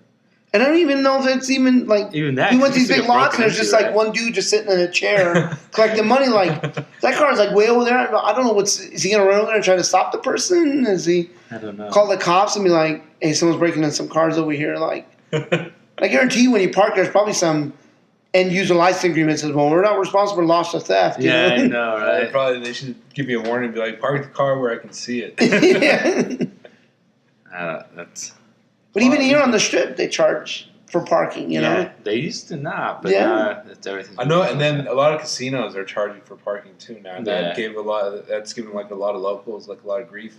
And I don't even know if it's even like even that. We went to these big lots and there's just like one dude just sitting in a chair collecting money. Like that car is like way over there. I don't know is he gonna run over there and try to stop the person? Is he? I don't know. Call the cops and be like, hey, someone's breaking in some cars over here. Like, I guarantee you when you park, there's probably some end user license agreement says, well, we're not responsible for loss or theft. Yeah, I know, right? Probably they should give you a warning and be like, park the car where I can see it. Yeah. That's. But even here on the strip, they charge for parking, you know? They used to not, but now it's everything. I know, and then a lot of casinos are charging for parking too now. And Yeah. That's given like a lot of locals like a lot of grief.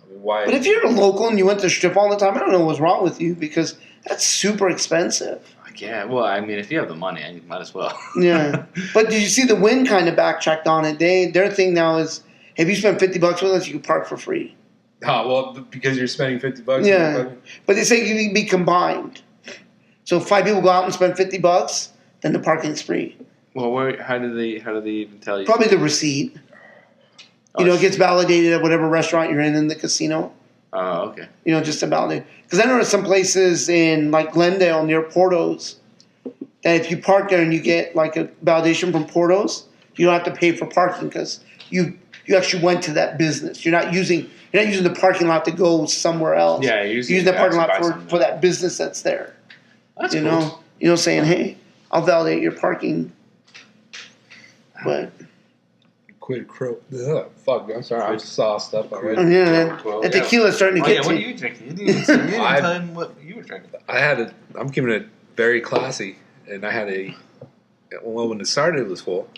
I mean, why? But if you're a local and you went to the strip all the time, I don't know what's wrong with you because that's super expensive. Yeah, well, I mean, if you have the money, you might as well. Yeah. But did you see the Wynn kind of backtracked on it? Their thing now is, if you spend $50 with us, you can park for free. Oh, well, because you're spending $50. Yeah. But they say you can be combined. So if 5 people go out and spend $50, then the parking's free. Well, how do they even tell you? Probably the receipt. It gets validated at whatever restaurant you're in the casino. Oh, okay. Just to validate. Because I know there's some places in like Glendale near Porto's that if you park there and you get like a validation from Porto's, you don't have to pay for parking because you actually went to that business. You're not using the parking lot to go somewhere else. Yeah, you're using the parking lot for that business that's there. That's cool. Saying, hey, I'll validate your parking. But quit crow. Fuck, I'm sorry. I'm sauced up already. That tequila's starting to get to what are you drinking? You didn't tell him what you were drinking. I'm keeping it very classy, and I had when it started, it was full.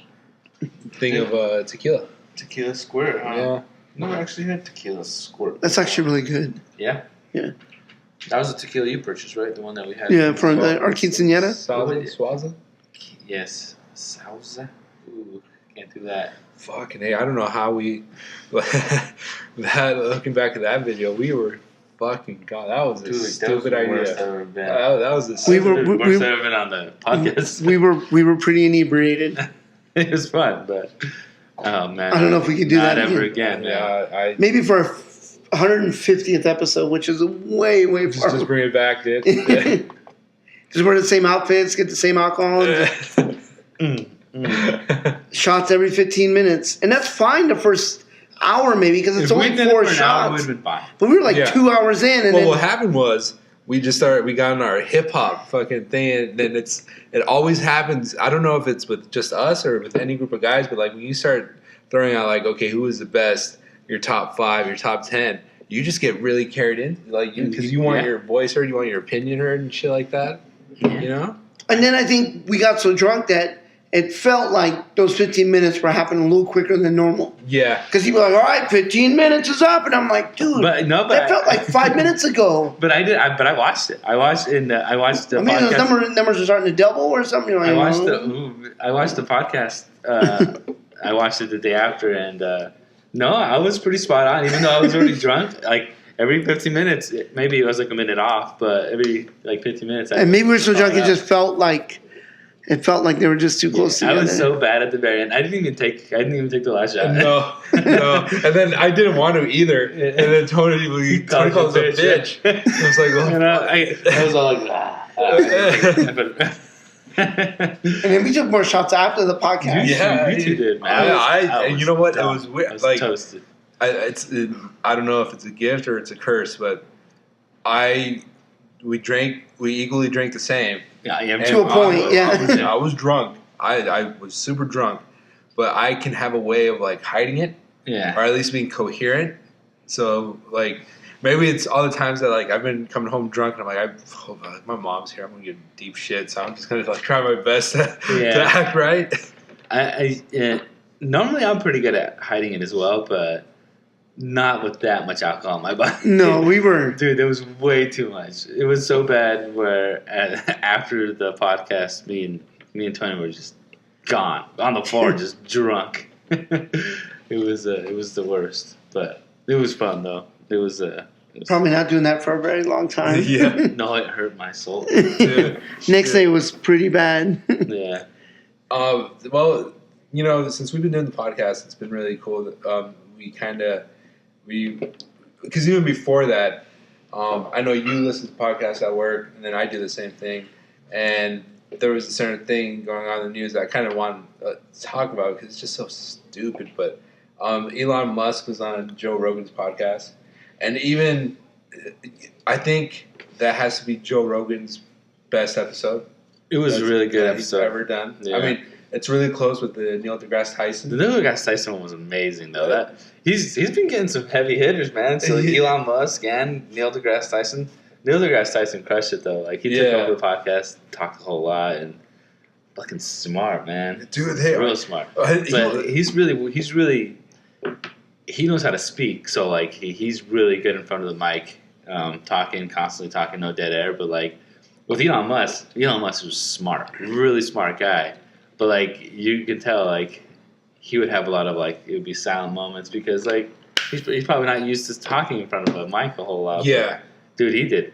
Thing of tequila. Tequila squirt. Yeah. No, I actually had tequila squirt. That's actually really good. Yeah? Yeah. That was the tequila you purchased, right? The one that we had. Yeah, from our quinceañera. Swaza? Yes. Salsa? Ooh, can't do that. Fucking hey, I don't know how we. Looking back at that video, we were fucking god. That was a stupid idea. Worst I've ever been. That was the worst I've ever been on the podcast. We were pretty inebriated. It was fun, but oh man, I don't know if we could do that ever again. Yeah, maybe for our 150th episode, which is way far. Just bring it back, dude. Just wear the same outfits, get the same alcohol. Shots every 15 minutes, and that's fine the first hour maybe because it's only 4 shots. But we were like 2 hours in, and what happened was we got on our hip hop fucking thing, and then it always happens. I don't know if it's with just us or with any group of guys, but like when you start throwing out like, okay, who is the best? Your top 5, your top 10. You just get really carried in, like because you want your voice heard, you want your opinion heard, and shit like that. Yeah. You know. And then I think we got so drunk that it felt like those 15 minutes were happening a little quicker than normal. Yeah. Because he'd be like, all right, 15 minutes is up. And I'm like, dude, that felt like 5 minutes ago. But I watched it. I watched the podcast. Those numbers are starting to double or something. Like, I watched the podcast. I watched it the day after, and no, I was pretty spot on. Even though I was already drunk, like every 15 minutes, maybe it was like a minute off, but every like 15 minutes. And maybe we're so drunk, it just felt like they were just too close together. I was so bad at the very end. I didn't even take the last shot. No. And then I didn't want to either. And then Tony calls a bitch. I was like, well, I was all like, and then we took more shots after the podcast. You two did, man. You know what? It was weird. I was toasted. I don't know if it's a gift or it's a curse, but we equally drank the same. Yeah, to a point. I was drunk. I was super drunk, but I can have a way of like hiding it, or at least being coherent. So like maybe it's all the times that like I've been coming home drunk and I'm like, my mom's here. I'm gonna get deep shit, so I'm just gonna like try my best to act right. Normally I'm pretty good at hiding it as well, but not with that much alcohol in my body. No, we were. Dude, there was way too much. It was so bad where after the podcast, me and Tony were just gone on the floor, just drunk. It was the worst, but it was fun though. It was probably not doing that for a very long time. Yeah. No, it hurt my soul. Next day was pretty bad. Yeah. Well, you know, since we've been doing the podcast, it's been really cool that because even before that, I know you listen to podcasts at work, and then I do the same thing. And there was a certain thing going on in the news that I kind of wanted to talk about because it's just so stupid. But Elon Musk was on Joe Rogan's podcast, and even I think that has to be Joe Rogan's best episode. It was a really good episode he's ever done. Yeah. I mean, it's really close with the Neil deGrasse Tyson. The Neil deGrasse Tyson one was amazing, though. That he's been getting some heavy hitters, man. So like Elon Musk and Neil deGrasse Tyson. Neil deGrasse Tyson crushed it though. Like he took over the podcast, talked a whole lot, and fucking smart, man. Dude, real smart. But he's really he knows how to speak. So like he's really good in front of the mic, constantly talking, no dead air. But like with Elon Musk was smart, really smart guy. But, like, you can tell, like, he would have a lot of, like, it would be silent moments because, like, he's probably not used to talking in front of a mic a whole lot. Yeah. But, dude, he did.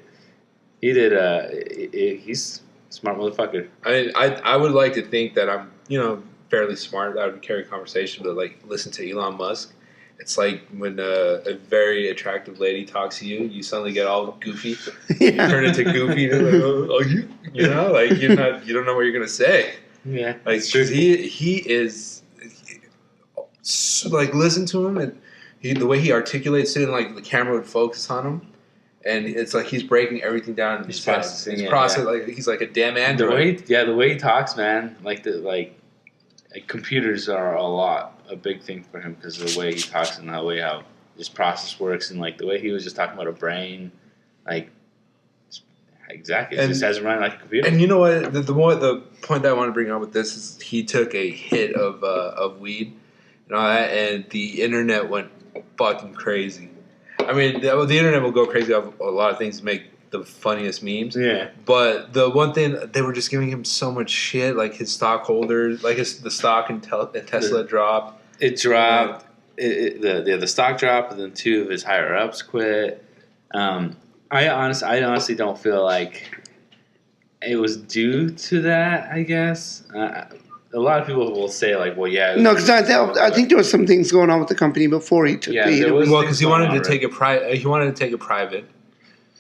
He's a smart motherfucker. I would like to think that I'm, fairly smart. That would carry conversation, but, like, listen to Elon Musk. It's like when a very attractive lady talks to you, you suddenly get all goofy. You turn into goofy. Like, you know, like, you don't know what you're going to say. Yeah, like he is like listen to him and the way he articulates it, and like the camera would focus on him, and it's like he's breaking everything down. He's processing. Like he's like a damn android. The way he talks, man. Like computers are a big thing for him because of the way he talks and the way how his process works, and like the way he was just talking about a brain, like. Exactly. It just has running like a computer. And you know what? The point that I want to bring up with this is he took a hit of weed and all that, and the internet went fucking crazy. I mean, the internet will go crazy off a lot of things to make the funniest memes. Yeah. But the one thing, they were just giving him so much shit, like his stockholders, like the stock in Tesla dropped. It dropped. The stock dropped, and then 2 of his higher ups quit. I honestly don't feel like it was due to that, I guess. A lot of people will say, like, well, yeah. No, because I think there was some things going on with the company before he took the hit. Well, because he wanted to take it private. He wanted to take it private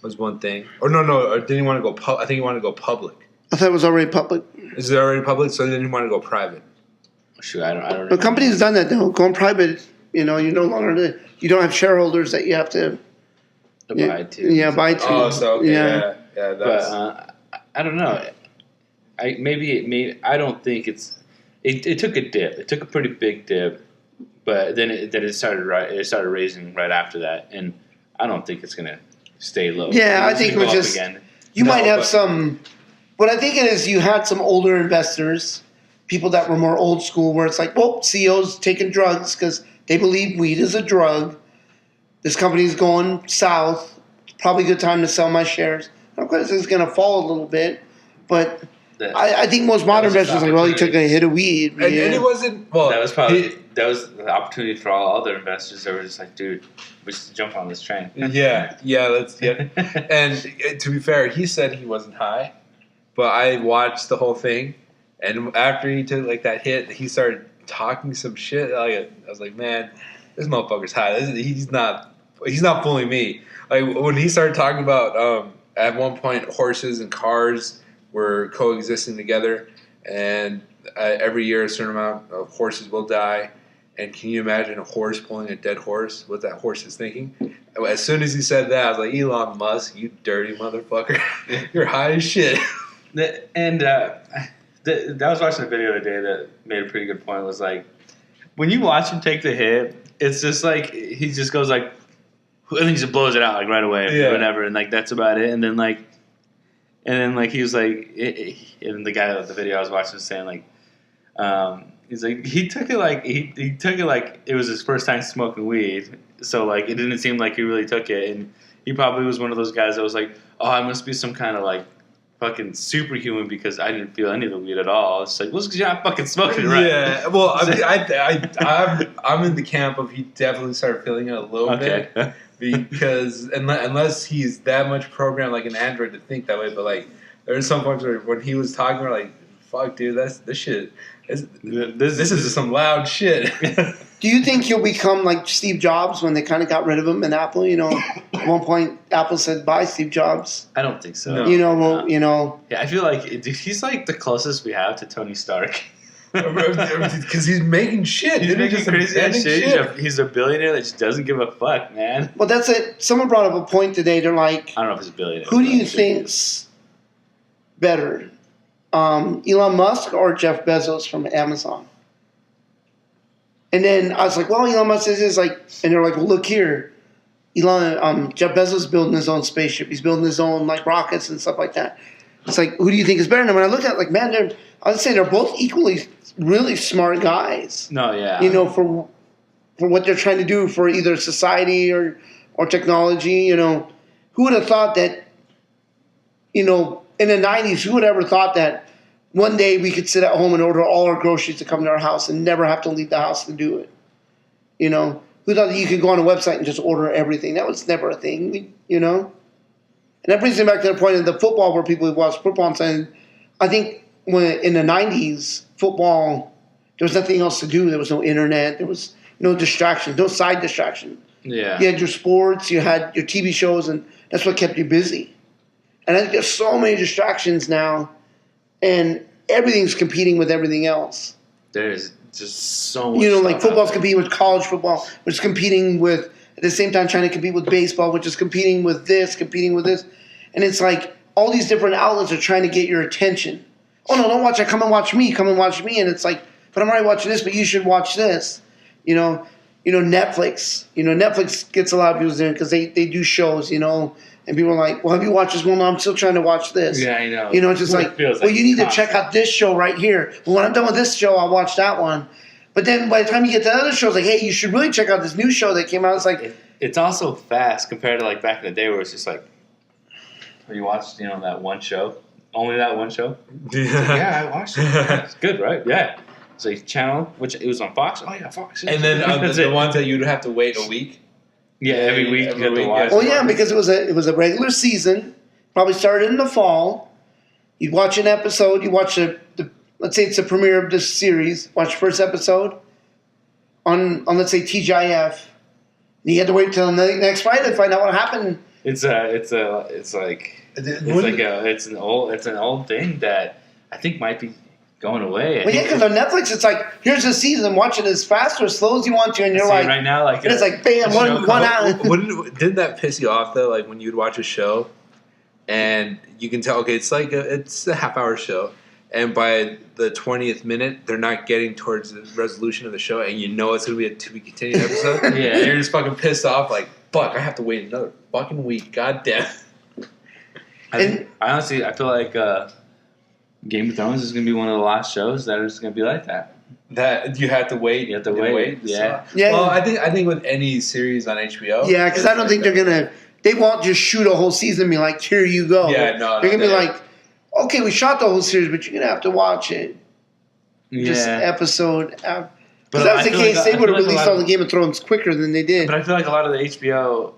was one thing. Or no. Or didn't he want to go I think he wanted to go public. I thought it was already public. Is it already public? So then he wanted to go private. Shoot, I don't know. The company's done that, though. Going private, you're no longer you don't have shareholders that you have to... buy to. Yeah, buy to. Oh, so okay, yeah. That's... But I don't know. I don't think it's. It took a dip. It took a pretty big dip, but then it started raising right after that, and I don't think it's gonna stay low. Yeah, I think it was just. Again. You might have some. What I think it is, you had some older investors people that were more old school, where it's like, well, CEOs taking drugs because they believe weed is a drug. This company's going south. Probably a good time to sell my shares. Of course, it's going to fall a little bit, but I think most modern investors like, well, he took a hit of weed. And it wasn't. Well, that was the opportunity for all other investors. They were just like, dude, we should jump on this train. Yeah. And to be fair, he said he wasn't high, but I watched the whole thing, and after he took like that hit, he started talking some shit. I was like, man, this motherfucker's high. He's not fooling me. Like when he started talking about at one point horses and cars were coexisting together, and every year a certain amount of horses will die. And can you imagine a horse pulling a dead horse? What that horse is thinking? As soon as he said that, I was like, Elon Musk, you dirty motherfucker. You're high as shit. I was watching a video the other day that made a pretty good point. It was like, when you watch him take the hit, it's just like, he just goes like, and then he just blows it out like right away or whatever. And like, that's about it. And then he was like, and the guy of the video I was watching was saying like, he's like, he took it like it was his first time smoking weed, so like it didn't seem like he really took it, and he probably was one of those guys that was like, oh, I must be some kind of like fucking superhuman because I didn't feel any of the weed at all. It's like, well, it's because you're not fucking smoking it, right? Yeah, well, I'm in the camp of he definitely started feeling it a little bit because unless he's that much programmed like an android to think that way, but like there's some points where when he was talking, we're like, fuck, dude, this shit. This is some loud shit. Do you think he'll become like Steve Jobs when they kind of got rid of him in Apple? You know, at one point Apple said, "Bye, Steve Jobs." I don't think so. No. You know, well, you know. Yeah, I feel like he's like the closest we have to Tony Stark. Because he's making shit. He's making crazy ass shit. He's a billionaire that just doesn't give a fuck, man. Well, that's it. Someone brought up a point today. They're like, I don't know if he's a billionaire. Who do you think's better? Elon Musk or Jeff Bezos from Amazon? And then I was like, well, Elon Musk is like, and they're like, well, look here, Jeff Bezos building his own spaceship. He's building his own like rockets and stuff like that. It's like, who do you think is better? And when I look at it, like, man, I would say they're both equally really smart guys. No, yeah. You know, for what they're trying to do for either society or technology. You know, who would have thought that? You know, in the 90s, who would ever thought that one day we could sit at home and order all our groceries to come to our house and never have to leave the house to do it? You know, who thought that you could go on a website and just order everything? That was never a thing, you know? And that brings me back to the point of the football where people watch football and saying, I think when in the 90s, football, there was nothing else to do. There was no internet. There was no distraction, no side distraction. Yeah. You had your sports, you had your TV shows, and that's what kept you busy. And I think there's so many distractions now, and everything's competing with everything else. There's just so much. You know, like football's competing with college football, which is competing with, at the same time, trying to compete with baseball, which is competing with this. And it's like all these different outlets are trying to get your attention. Oh, no, don't watch that. Come and watch me. And it's like, but I'm already watching this, but you should watch this. You know, Netflix. You know, Netflix gets a lot of people in because they do shows, you know. And people are like, well, have you watched this? Well, no, I'm still trying to watch this. Yeah, I know. You know, it's just like, well, you need to check out this show right here. Well, when I'm done with this show, I'll watch that one. But then by the time you get to the other shows, like, hey, you should really check out this new show that came out. It's like... It's also fast compared to, like, back in the day where it's just like, you watched, you know, that one show? Only that one show? Yeah, I watched it. It's good, right? Yeah. It's like channel, which it was on Fox. Oh, yeah, Fox. And then the ones that you'd have to wait a week. Yeah, every week you have to watch. Well, yeah, because it was a regular season. Probably started in the fall. You'd watch an episode. You watch the let's say it's the premiere of this series. Watch the first episode on let's say TGIF. And you had to wait till the next Friday to find out what happened. It's an old thing that I think might be going away. Well, yeah, because on Netflix, it's like, here's the season, watch it as fast or as slow as you want to, and you're like, right now, like, and it's like, bam, one hour. Didn't that piss you off though? Like when you'd watch a show, and you can tell, okay, it's a half-hour show, and by the 20th minute, they're not getting towards the resolution of the show, and you know it's going to be a to-be-continued episode. Yeah, and you're just fucking pissed off, like, fuck, I have to wait another fucking week. God damn. I honestly feel like Game of Thrones is going to be one of the last shows that is going to be like that. That you have to wait. You have to wait. Yeah. Yeah. Well, I think with any series on HBO. Yeah, because I don't think they're gonna. They won't just shoot a whole season and be like, "Here you go." Yeah, no. They're gonna be like, "Okay, we shot the whole series, but you're gonna have to watch it just episode." Because that's the case. They would have released all the Game of Thrones quicker than they did. But I feel like a lot of the HBO,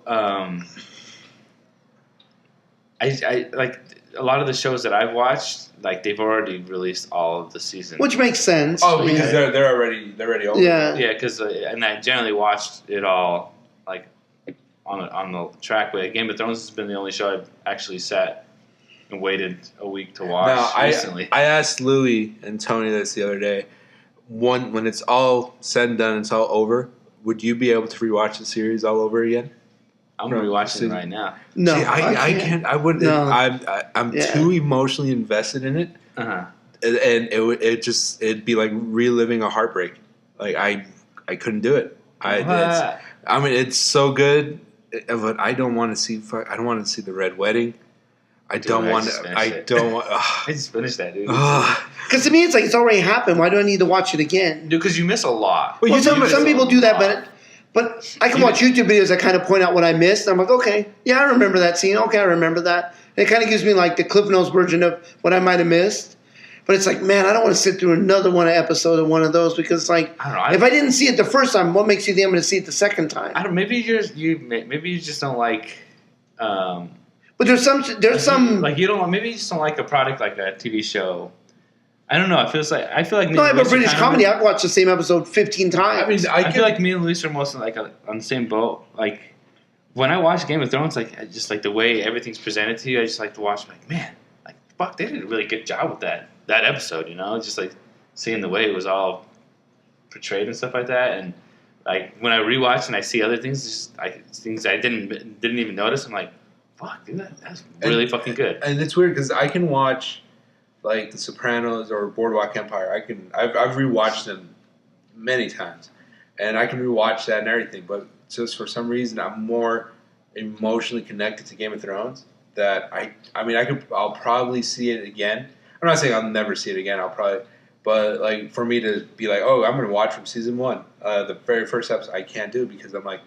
I like a lot of the shows that I've watched. Like they've already released all of the seasons, Which makes sense. Oh, because they're already over. Yeah. Yeah, because and I generally watched it all like on the track. But Game of Thrones has been the only show I've actually sat and waited a week to watch recently. I asked Louie and Tony this the other day. When it's all said and done, it's all over. Would you be able to rewatch the series all over again? I'm rewatching it right now. No, see, I can't. I wouldn't. No. I'm too emotionally invested in it, Uh-huh. and it'd be like reliving a heartbreak. Like I couldn't do it. I mean, it's so good, but I don't want to see. I don't want to see the red wedding. I don't want. I just finished that, dude. Because to me, it's like it's already happened. Why do I need to watch it again? Dude, because you miss a lot. Well, some people do that, but I can watch YouTube videos that kind of point out what I missed. And I'm like, okay, yeah, I remember that scene. Okay, I remember that. And it kind of gives me like the Cliff Notes version of what I might have missed. But it's like, man, I don't want to sit through another episode of one of those because it's like, if I didn't see it the first time, what makes you think I'm going to see it the second time? I don't. Maybe you just don't like. But there's some like you don't. Maybe you just don't like a product like a TV show. I don't know. I feel like no, I have a British comedy. I've watched the same episode 15 times. I mean, I feel like me and Luis are mostly like on the same boat. Like when I watch Game of Thrones, like I just like the way everything's presented to you. I just like to watch. Like man, like fuck, they did a really good job with that episode. You know, just like seeing the way it was all portrayed and stuff like that. And like when I rewatch and I see other things, just things I didn't even notice. I'm like, fuck, dude, that's really fucking good. And it's weird because I can watch like The Sopranos or Boardwalk Empire. I've rewatched them many times, and I can rewatch that and everything. But just for some reason, I'm more emotionally connected to Game of Thrones. That I'll probably see it again. I'm not saying I'll never see it again. But like for me to be like, oh, I'm going to watch from season 1, the very first episode, I can't do because I'm like,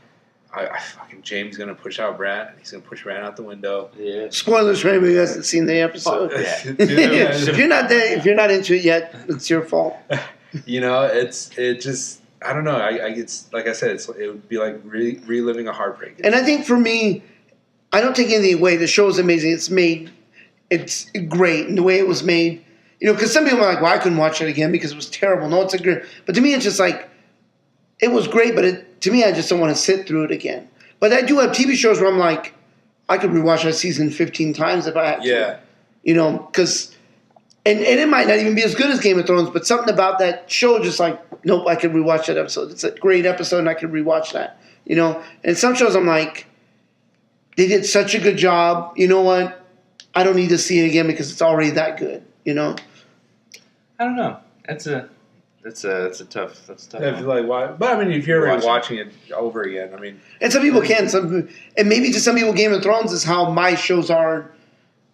I fucking James gonna push out Bran. He's gonna push Bran out the window. Yeah. Spoilers for anybody who hasn't seen the episode. Yeah. If you're not into it yet, it's your fault. You know, it just I don't know. It's like I said, it would be like reliving a heartbreak. And I think for me, I don't take anything away. The show is amazing. It's great, and the way it was made. You know, because some people are like, well, I couldn't watch it again because it was terrible. No, it's a great. But to me, it's just like it was great, but to me, I just don't want to sit through it again. But I do have TV shows where I'm like, I could rewatch that season 15 times if I had to. Yeah. You know, because, and it might not even be as good as Game of Thrones, but something about that show just like, nope, I could rewatch that episode. It's a great episode and I could rewatch that. You know, and some shows I'm like, they did such a good job. You know what? I don't need to see it again because it's already that good. You know? I don't know. That's a tough. Yeah, if you like, why? But I mean, if you're already watching it over again, I mean, and some people can. And maybe to some people, Game of Thrones is how my shows are.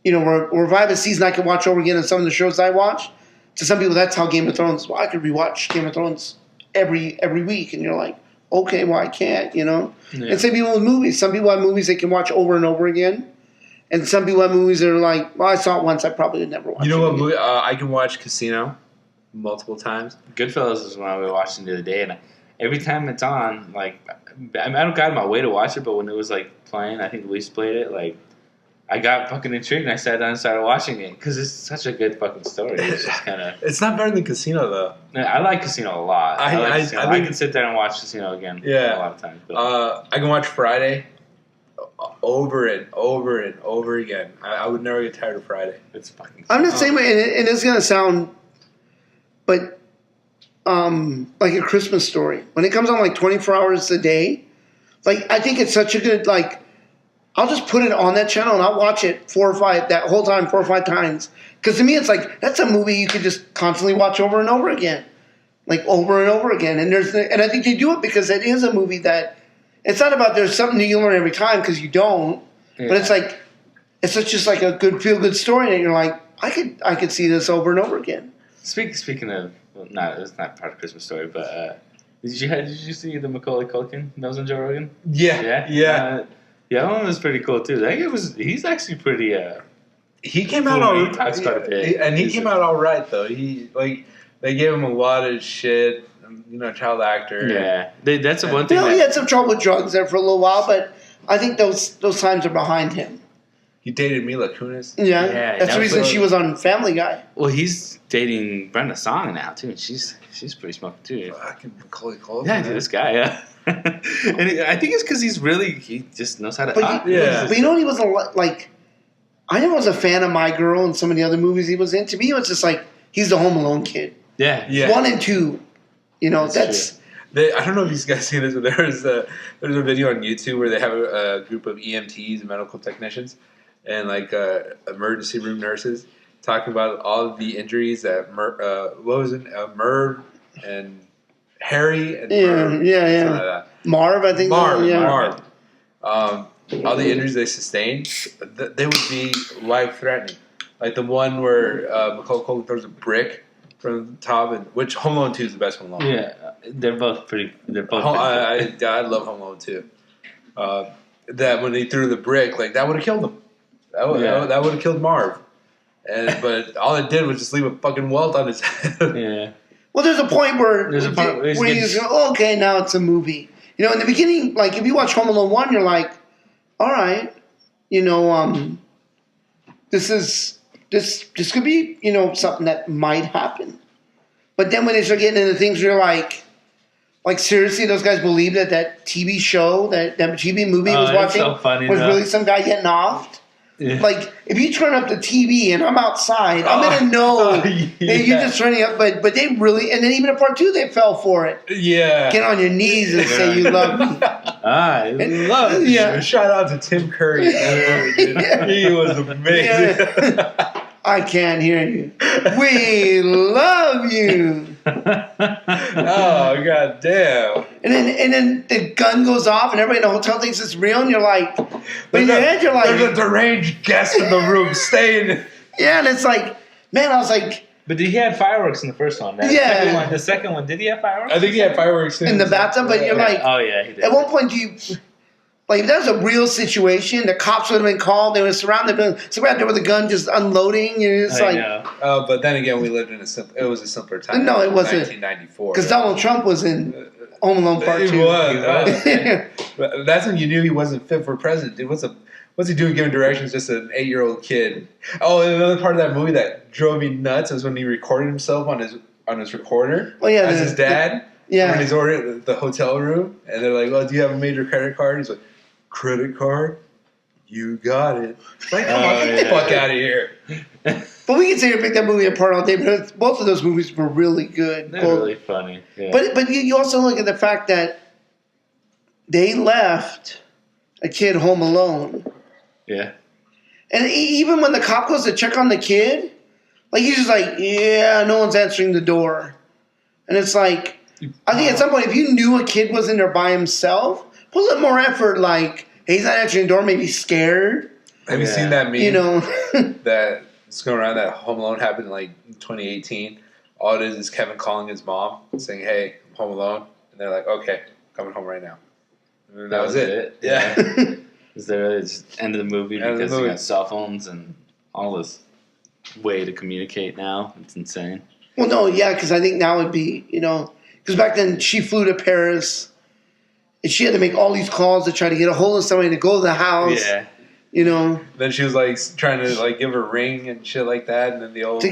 You know, where if I have a season I can watch over again, and some of the shows I watch, to some people that's how Game of Thrones. Well, I could rewatch Game of Thrones every week, and you're like, okay, well I can't. You know, and same people with movies. Some people have movies they can watch over and over again. And some people have movies that are like, well, I saw it once, I probably would never watch it. You know what again. movie? I can watch Casino multiple times. Goodfellas is one I was watching the other day, and every time it's on, like, I don't got my way to watch it, but when it was like playing, I think Luis played it, like, I got fucking intrigued, and I sat down and started watching it because it's such a good fucking story. It's just kind of. It's not better than Casino though. I like Casino a lot. I can sit there and watch Casino again. Yeah. A lot of times. But. I can watch Friday. Over and over and over again. I would never get tired of Friday. It's fucking. I'm the same way, and it's gonna sound, but like a Christmas Story. When it comes on like 24 hours a day, like I think it's such a good like. I'll just put it on that channel and I'll watch it 4 or 5 times. Because to me, it's like that's a movie you could just constantly watch over and over again, like over and over again. And I think they do it because it is a movie that. It's not about there's something new you learn every time because you don't. Yeah. But it's like it's just like a good feel good story and you're like, I could see this over and over again. Speaking of, well, it's not part of Christmas Story, but did you see the Macaulay Culkin that was on Joe Rogan? Yeah. Yeah, that one was pretty cool too. I think he's actually pretty. He came out all talks quite a bit. and he came out all right though. They gave him a lot of shit. Child actor. Yeah, that's the one thing. He had some trouble with drugs there for a little while, but I think those times are behind him. He dated Mila Kunis. Yeah, that's the reason she was on Family Guy. Well, he's dating Brenda Song now too, and she's pretty smoking too. Fucking Macaulay Culkin. Yeah, dude, this guy. Yeah, and I think it's because he just knows how to talk. But you know what he was like. I never was a fan of My Girl and some of the other movies he was in. To me, it was just like he's the Home Alone kid. Yeah. 1 and 2. That's I don't know if you guys seen this, but there's a video on YouTube where they have a group of EMTs, medical technicians, and emergency room nurses talking about all of the injuries that Merv and Harry and Merv, yeah. like that. Marv, I think. Marv. All the injuries they sustained, they would be life-threatening. Like the one where Macaulay Culkin throws a brick from the top, and which Home Alone 2 is the best Home Alone. Yeah, they're both pretty. I love Home Alone 2. That when they threw the brick, that would have killed him. That would have killed Marv. But all it did was just leave a fucking welt on his head. Yeah. Well, there's a point where he's okay, now it's a movie. In the beginning, if you watch Home Alone 1, you're like, all right, this could be, something that might happen. But then when they start getting into things, you're like seriously, those guys believe that TV show, that TV movie he was watching was really some guy getting offed. Yeah. If you turn up the TV and I'm outside, I'm gonna know that you're just turning up. But they really, and then even in part 2, they fell for it. Yeah, get on your knees and say you love me. I love you. Yeah. Shout out to Tim Curry. He was amazing. Yeah. I can't hear you. We love you. Oh, god damn. And then the gun goes off and everybody in the hotel thinks it's real and you're like, but in your head you're like, there's a deranged guest in the room staying. Yeah, and it's like, man, I was like, but he had fireworks in the first one. The second one, did he have fireworks? I think he had fireworks in the bathtub, but you're like, oh yeah, he did. At one point if that was a real situation, the cops would have been called. They were surrounded. So right there with a gun, just unloading. It's but then again, we lived in it was a simpler time. No, it wasn't. 1994. Because Donald Trump was in Home Alone Part 2. He was. But that's when you knew he wasn't fit for president. Dude, what's he doing giving directions? Just an 8-year-old kid. Oh, and another part of that movie that drove me nuts was when he recorded himself on his recorder. Oh yeah, as his dad. When he's ordering the hotel room, and they're like, "Well, do you have a major credit card?" He's like, "Credit card? You got it." Like, come on, get the fuck out of here. But we can say pick that movie apart all day. But both of those movies were really good. They're really funny. Yeah. But you also look at the fact that they left a kid home alone. Yeah. And even when the cop goes to check on the kid, he's just like, yeah, no one's answering the door. And it's like, I think at some point, if you knew a kid was in there by himself, put a little more effort. Hey, he's not answering the door, maybe scared. Have you seen that meme? That's going around that Home Alone happened in 2018. All it is Kevin calling his mom saying, "Hey, I'm home alone," and they're like, "Okay, coming home right now." And that was it. Yeah. Is there just end of the movie because you got cell phones and all this way to communicate now? It's insane. Well, no, yeah, because I think now it'd be, because back then she flew to Paris and she had to make all these calls to try to get a hold of somebody to go to the house. Yeah. Then she was trying to give her ring and shit like that, and then the old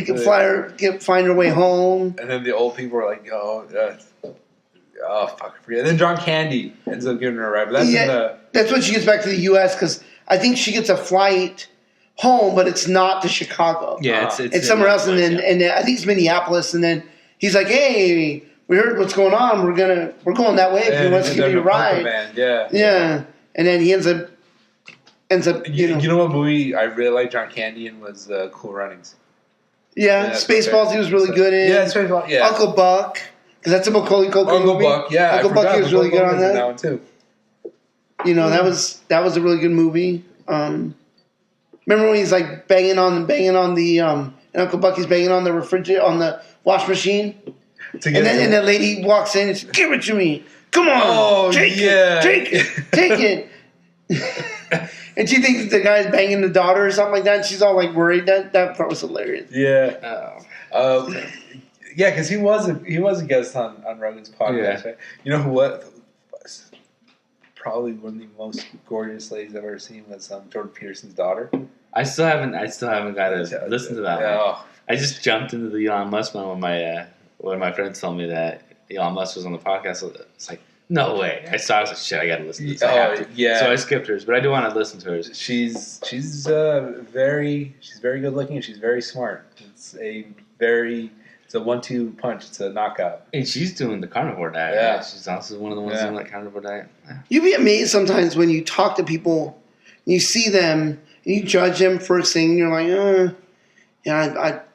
find her way home. And then the old people were like, "Oh fuck, I forget." And then John Candy ends up giving her a ride. But that's when she gets back to the U.S. because I think she gets a flight home, but it's not to Chicago. Yeah, it's somewhere else, and then I think it's Minneapolis, and then he's like, "Hey, we heard what's going on. We're going that way if you want to give me a ride." Yeah, and then he ends up. You know what movie I really liked John Candy in was Cool Runnings. Yeah, Spaceballs he was really good in. Yeah, Spaceballs. Yeah, Uncle Buck, because that's a Macaulay Culkin Uncle movie. Buck, yeah, Uncle Buck he was really good on that. That one too. That was a really good movie. Remember when he's like banging on the and Uncle Bucky's banging on the refrigerator on the wash machine, and the lady walks in and says, "Give it to me, come on, take it." And she thinks the guy's banging the daughter or something like that. And she's all like worried. That part was hilarious. Yeah. Yeah, because he was a guest on Rogan's podcast. Right? You know what? Probably one of the most gorgeous ladies I've ever seen was Jordan Peterson's daughter. I still haven't got to listen to that one. I just jumped into the Elon Musk one when my friends told me that Elon Musk was on the podcast. It's like, no way. I saw it. I was like, shit, I got to listen to this. Yeah. So I skipped hers, but I do want to listen to hers. She's very good looking and she's very smart. It's a 1-2 punch. It's a knockout. And she's doing the carnivore diet. Yeah. Right? She's also one of the ones doing that carnivore diet. Yeah. You'd be amazed sometimes when you talk to people, and you see them, and you judge them first thing, and you're like,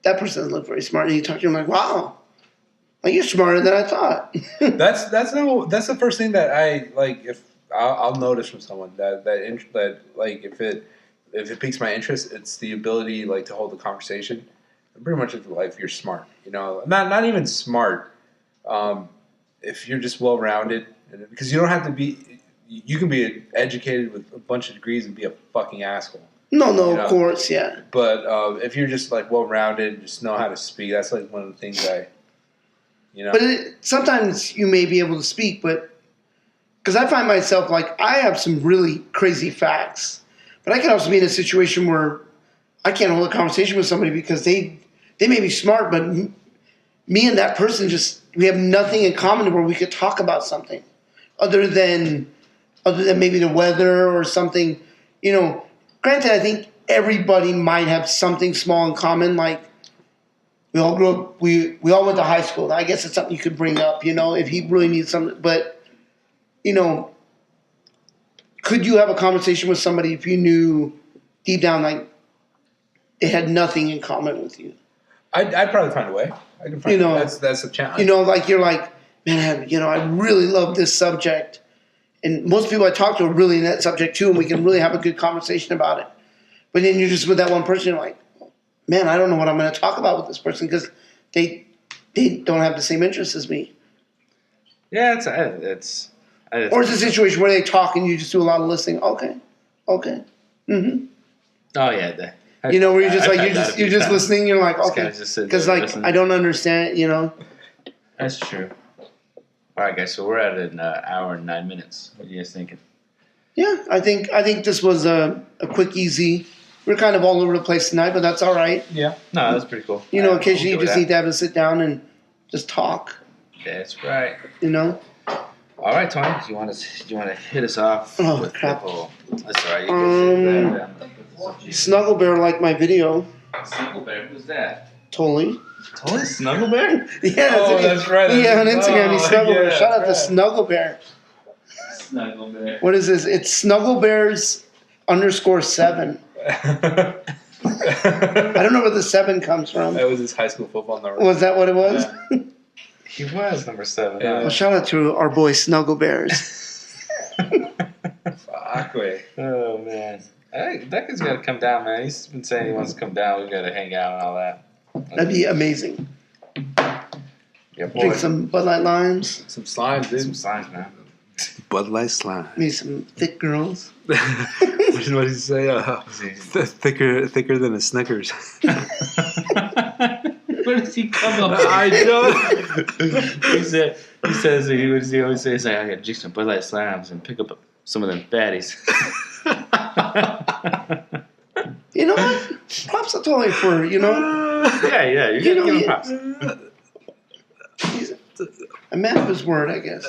that person doesn't look very smart. And you talk to them like, wow, like you're smarter than I thought. That's the first thing that I like. If I'll notice from someone that like if it piques my interest, it's the ability like to hold the conversation. Pretty much if like you're smart, not even smart. If you're just well rounded, because you don't have to be. You can be educated with a bunch of degrees and be a fucking asshole. No, of course, yeah. But if you're just like well rounded and just know how to speak, that's like one of the things But sometimes you may be able to speak, but because I find myself like I have some really crazy facts, but I can also be in a situation where I can't hold a conversation with somebody because they may be smart, but me and that person we have nothing in common where we could talk about something other than maybe the weather or something. Granted, I think everybody might have something small in common. Like we all grew up, we all went to high school. I guess it's something you could bring up, if he really needs something. But, could you have a conversation with somebody if you knew deep down like they had nothing in common with you? I'd probably find a way. I can find that's a challenge. Like you're like, man, I really love this subject. And most people I talk to are really in that subject too, and we can really have a good conversation about it. But then you're just with that one person, you're like, man, I don't know what I'm going to talk about with this person because they don't have the same interests as me. Yeah, or it's a situation where they talk and you just do a lot of listening. Okay. Mm-hmm. Oh yeah. Where you're just like you're just listening. You're like, okay, because like listening. I don't understand. That's true. All right, guys. So we're at an hour and 9 minutes. What are you guys thinking? Yeah, I think this was a quick, easy. We're kind of all over the place tonight, but that's all right. Yeah, no, that's pretty cool. Occasionally you just need to have to sit down and just talk. That's right. All right, Tony. Do you want to hit us off? Oh crap! That's all right. Snuggle Bear liked my video. Snuggle Bear, who's that? Totally Snuggle Bear? Yeah. That's right. Yeah, on Instagram, he's Snuggle Bear. Shout out to Snuggle Bear. Snuggle Bear. What is this? It's Snuggle Bears _7. I don't know where the 7 comes from. That was his high school football number. Was that what it was? Yeah. He was number 7. Yeah. Well, shout out to our boy Snuggle Bears. Fuck way. Oh man, that guy's got to come down, man. He's been saying he wants to come down. We've got to hang out and all that. That'd be amazing. Yeah, boy. Drink some Bud Light limes. Some slimes, dude. Some signs, man. Bud Light slime. Maybe some thick girls. What did he say? Thicker than a Snickers. Where does he come up with? I don't. He always says, I gotta drink some Bud Light slams and pick up some of them fatties. You know what? Props to Tony for, Yeah, you gotta give him props. He's a man of his word, I guess.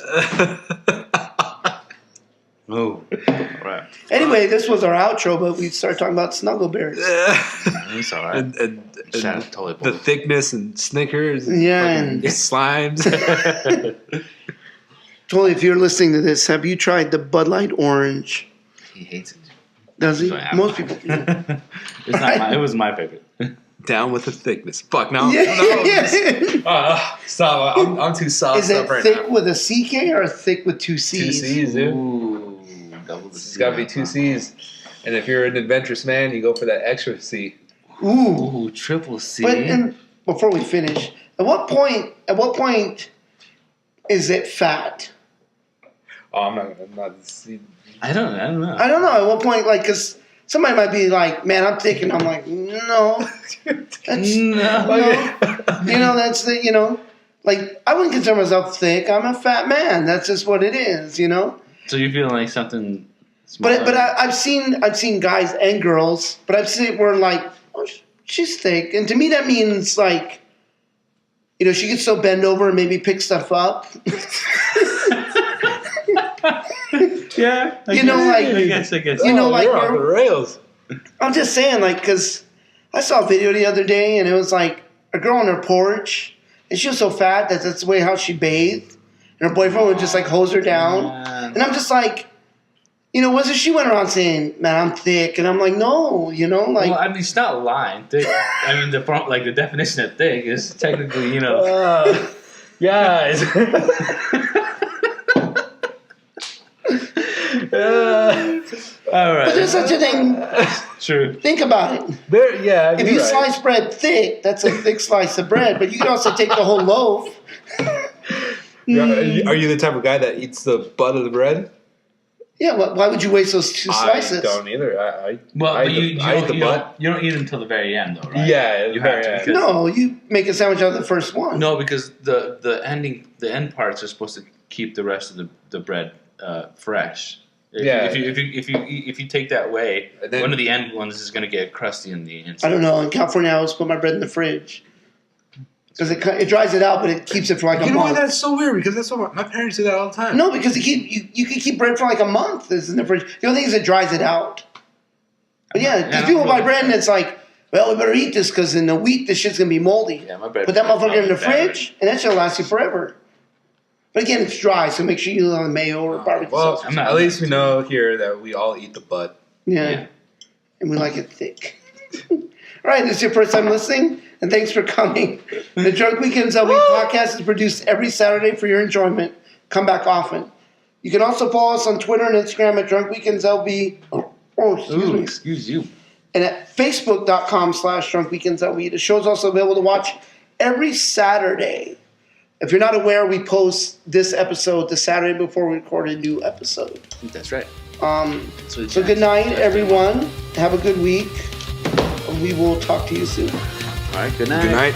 Oh, right. Anyway, this was our outro, but we started talking about Snuggle Bears. It's all right. And totally the thickness and Snickers and, and slimes. Totally, if you're listening to this, have you tried the Bud Light Orange? He hates it. Does he? Most people do. It was my favorite. Down with the thickness. Fuck, no. Stop. I'm too soft. Is it thick with a CK or thick with 2 C's? 2 C's, dude. Ooh, double the It's got to be 2 C's. And if you're an adventurous man, you go for that extra C. Ooh, triple C. But before we finish, at what point is it fat? Oh, I'm not C. I don't know. I don't know. At what point, like, because somebody might be like, "Man, I'm thick," and I'm like, "No, that's no." That's the like I wouldn't consider myself thick. I'm a fat man. That's just what it is. So you're feeling like something. Smaller. But I've seen guys and girls, but I've seen it where like, oh, she's thick, and to me that means like, she could still bend over and maybe pick stuff up. Yeah, I guess. Like you're on the rails. I'm just saying, like, because I saw a video the other day, and it was like a girl on her porch, and she was so fat that's the way how she bathed, and her boyfriend would just like hose her down, and I'm just like, wasn't she went around saying, "Man, I'm thick," and I'm like, no, like. Well, I mean, it's not lying. Thick. I mean, the definition of thick is technically, guys. All right. But there's such a thing. True. Think about it. If you slice bread thick, that's a thick slice of bread. But you can also take the whole loaf. Are you the type of guy that eats the butt of the bread? Yeah. Why would you waste those two slices? I don't either. But you eat don't eat it until the very end, though, right? Yeah, you have to. No, you make a sandwich out of the first one. No, because the end parts are supposed to keep the rest of the bread fresh. If you take that away, one of the end ones is going to get crusty in the inside. I don't know. In California, I always put my bread in the fridge because it dries it out, but it keeps it for like a month. You know why that's so weird? Because that's what my parents do that all the time. No, because you can keep bread for like a month. It's in the fridge. The only thing is it dries it out. But because people buy bread and it's like, well, we better eat this because in a week this shit's gonna be moldy. Yeah, my bread. Put that motherfucker in the fridge, and that shit'll last you forever. But again, it's dry, so make sure you use it on mayo or barbecue sauce. At least we know here that we all eat the butt. Yeah. And we like it thick. All right, this is your first time listening, and thanks for coming. The Drunk Weekends LB podcast is produced every Saturday for your enjoyment. Come back often. You can also follow us on Twitter and Instagram at Drunk Weekends LB. Excuse you. And at Facebook.com/Drunk Weekends LB. The show is also available to watch every Saturday. If you're not aware, we post this episode the Saturday before we record a new episode. That's right. So good night, everyone. Have a good week. We will talk to you soon. All right, good night. Good night.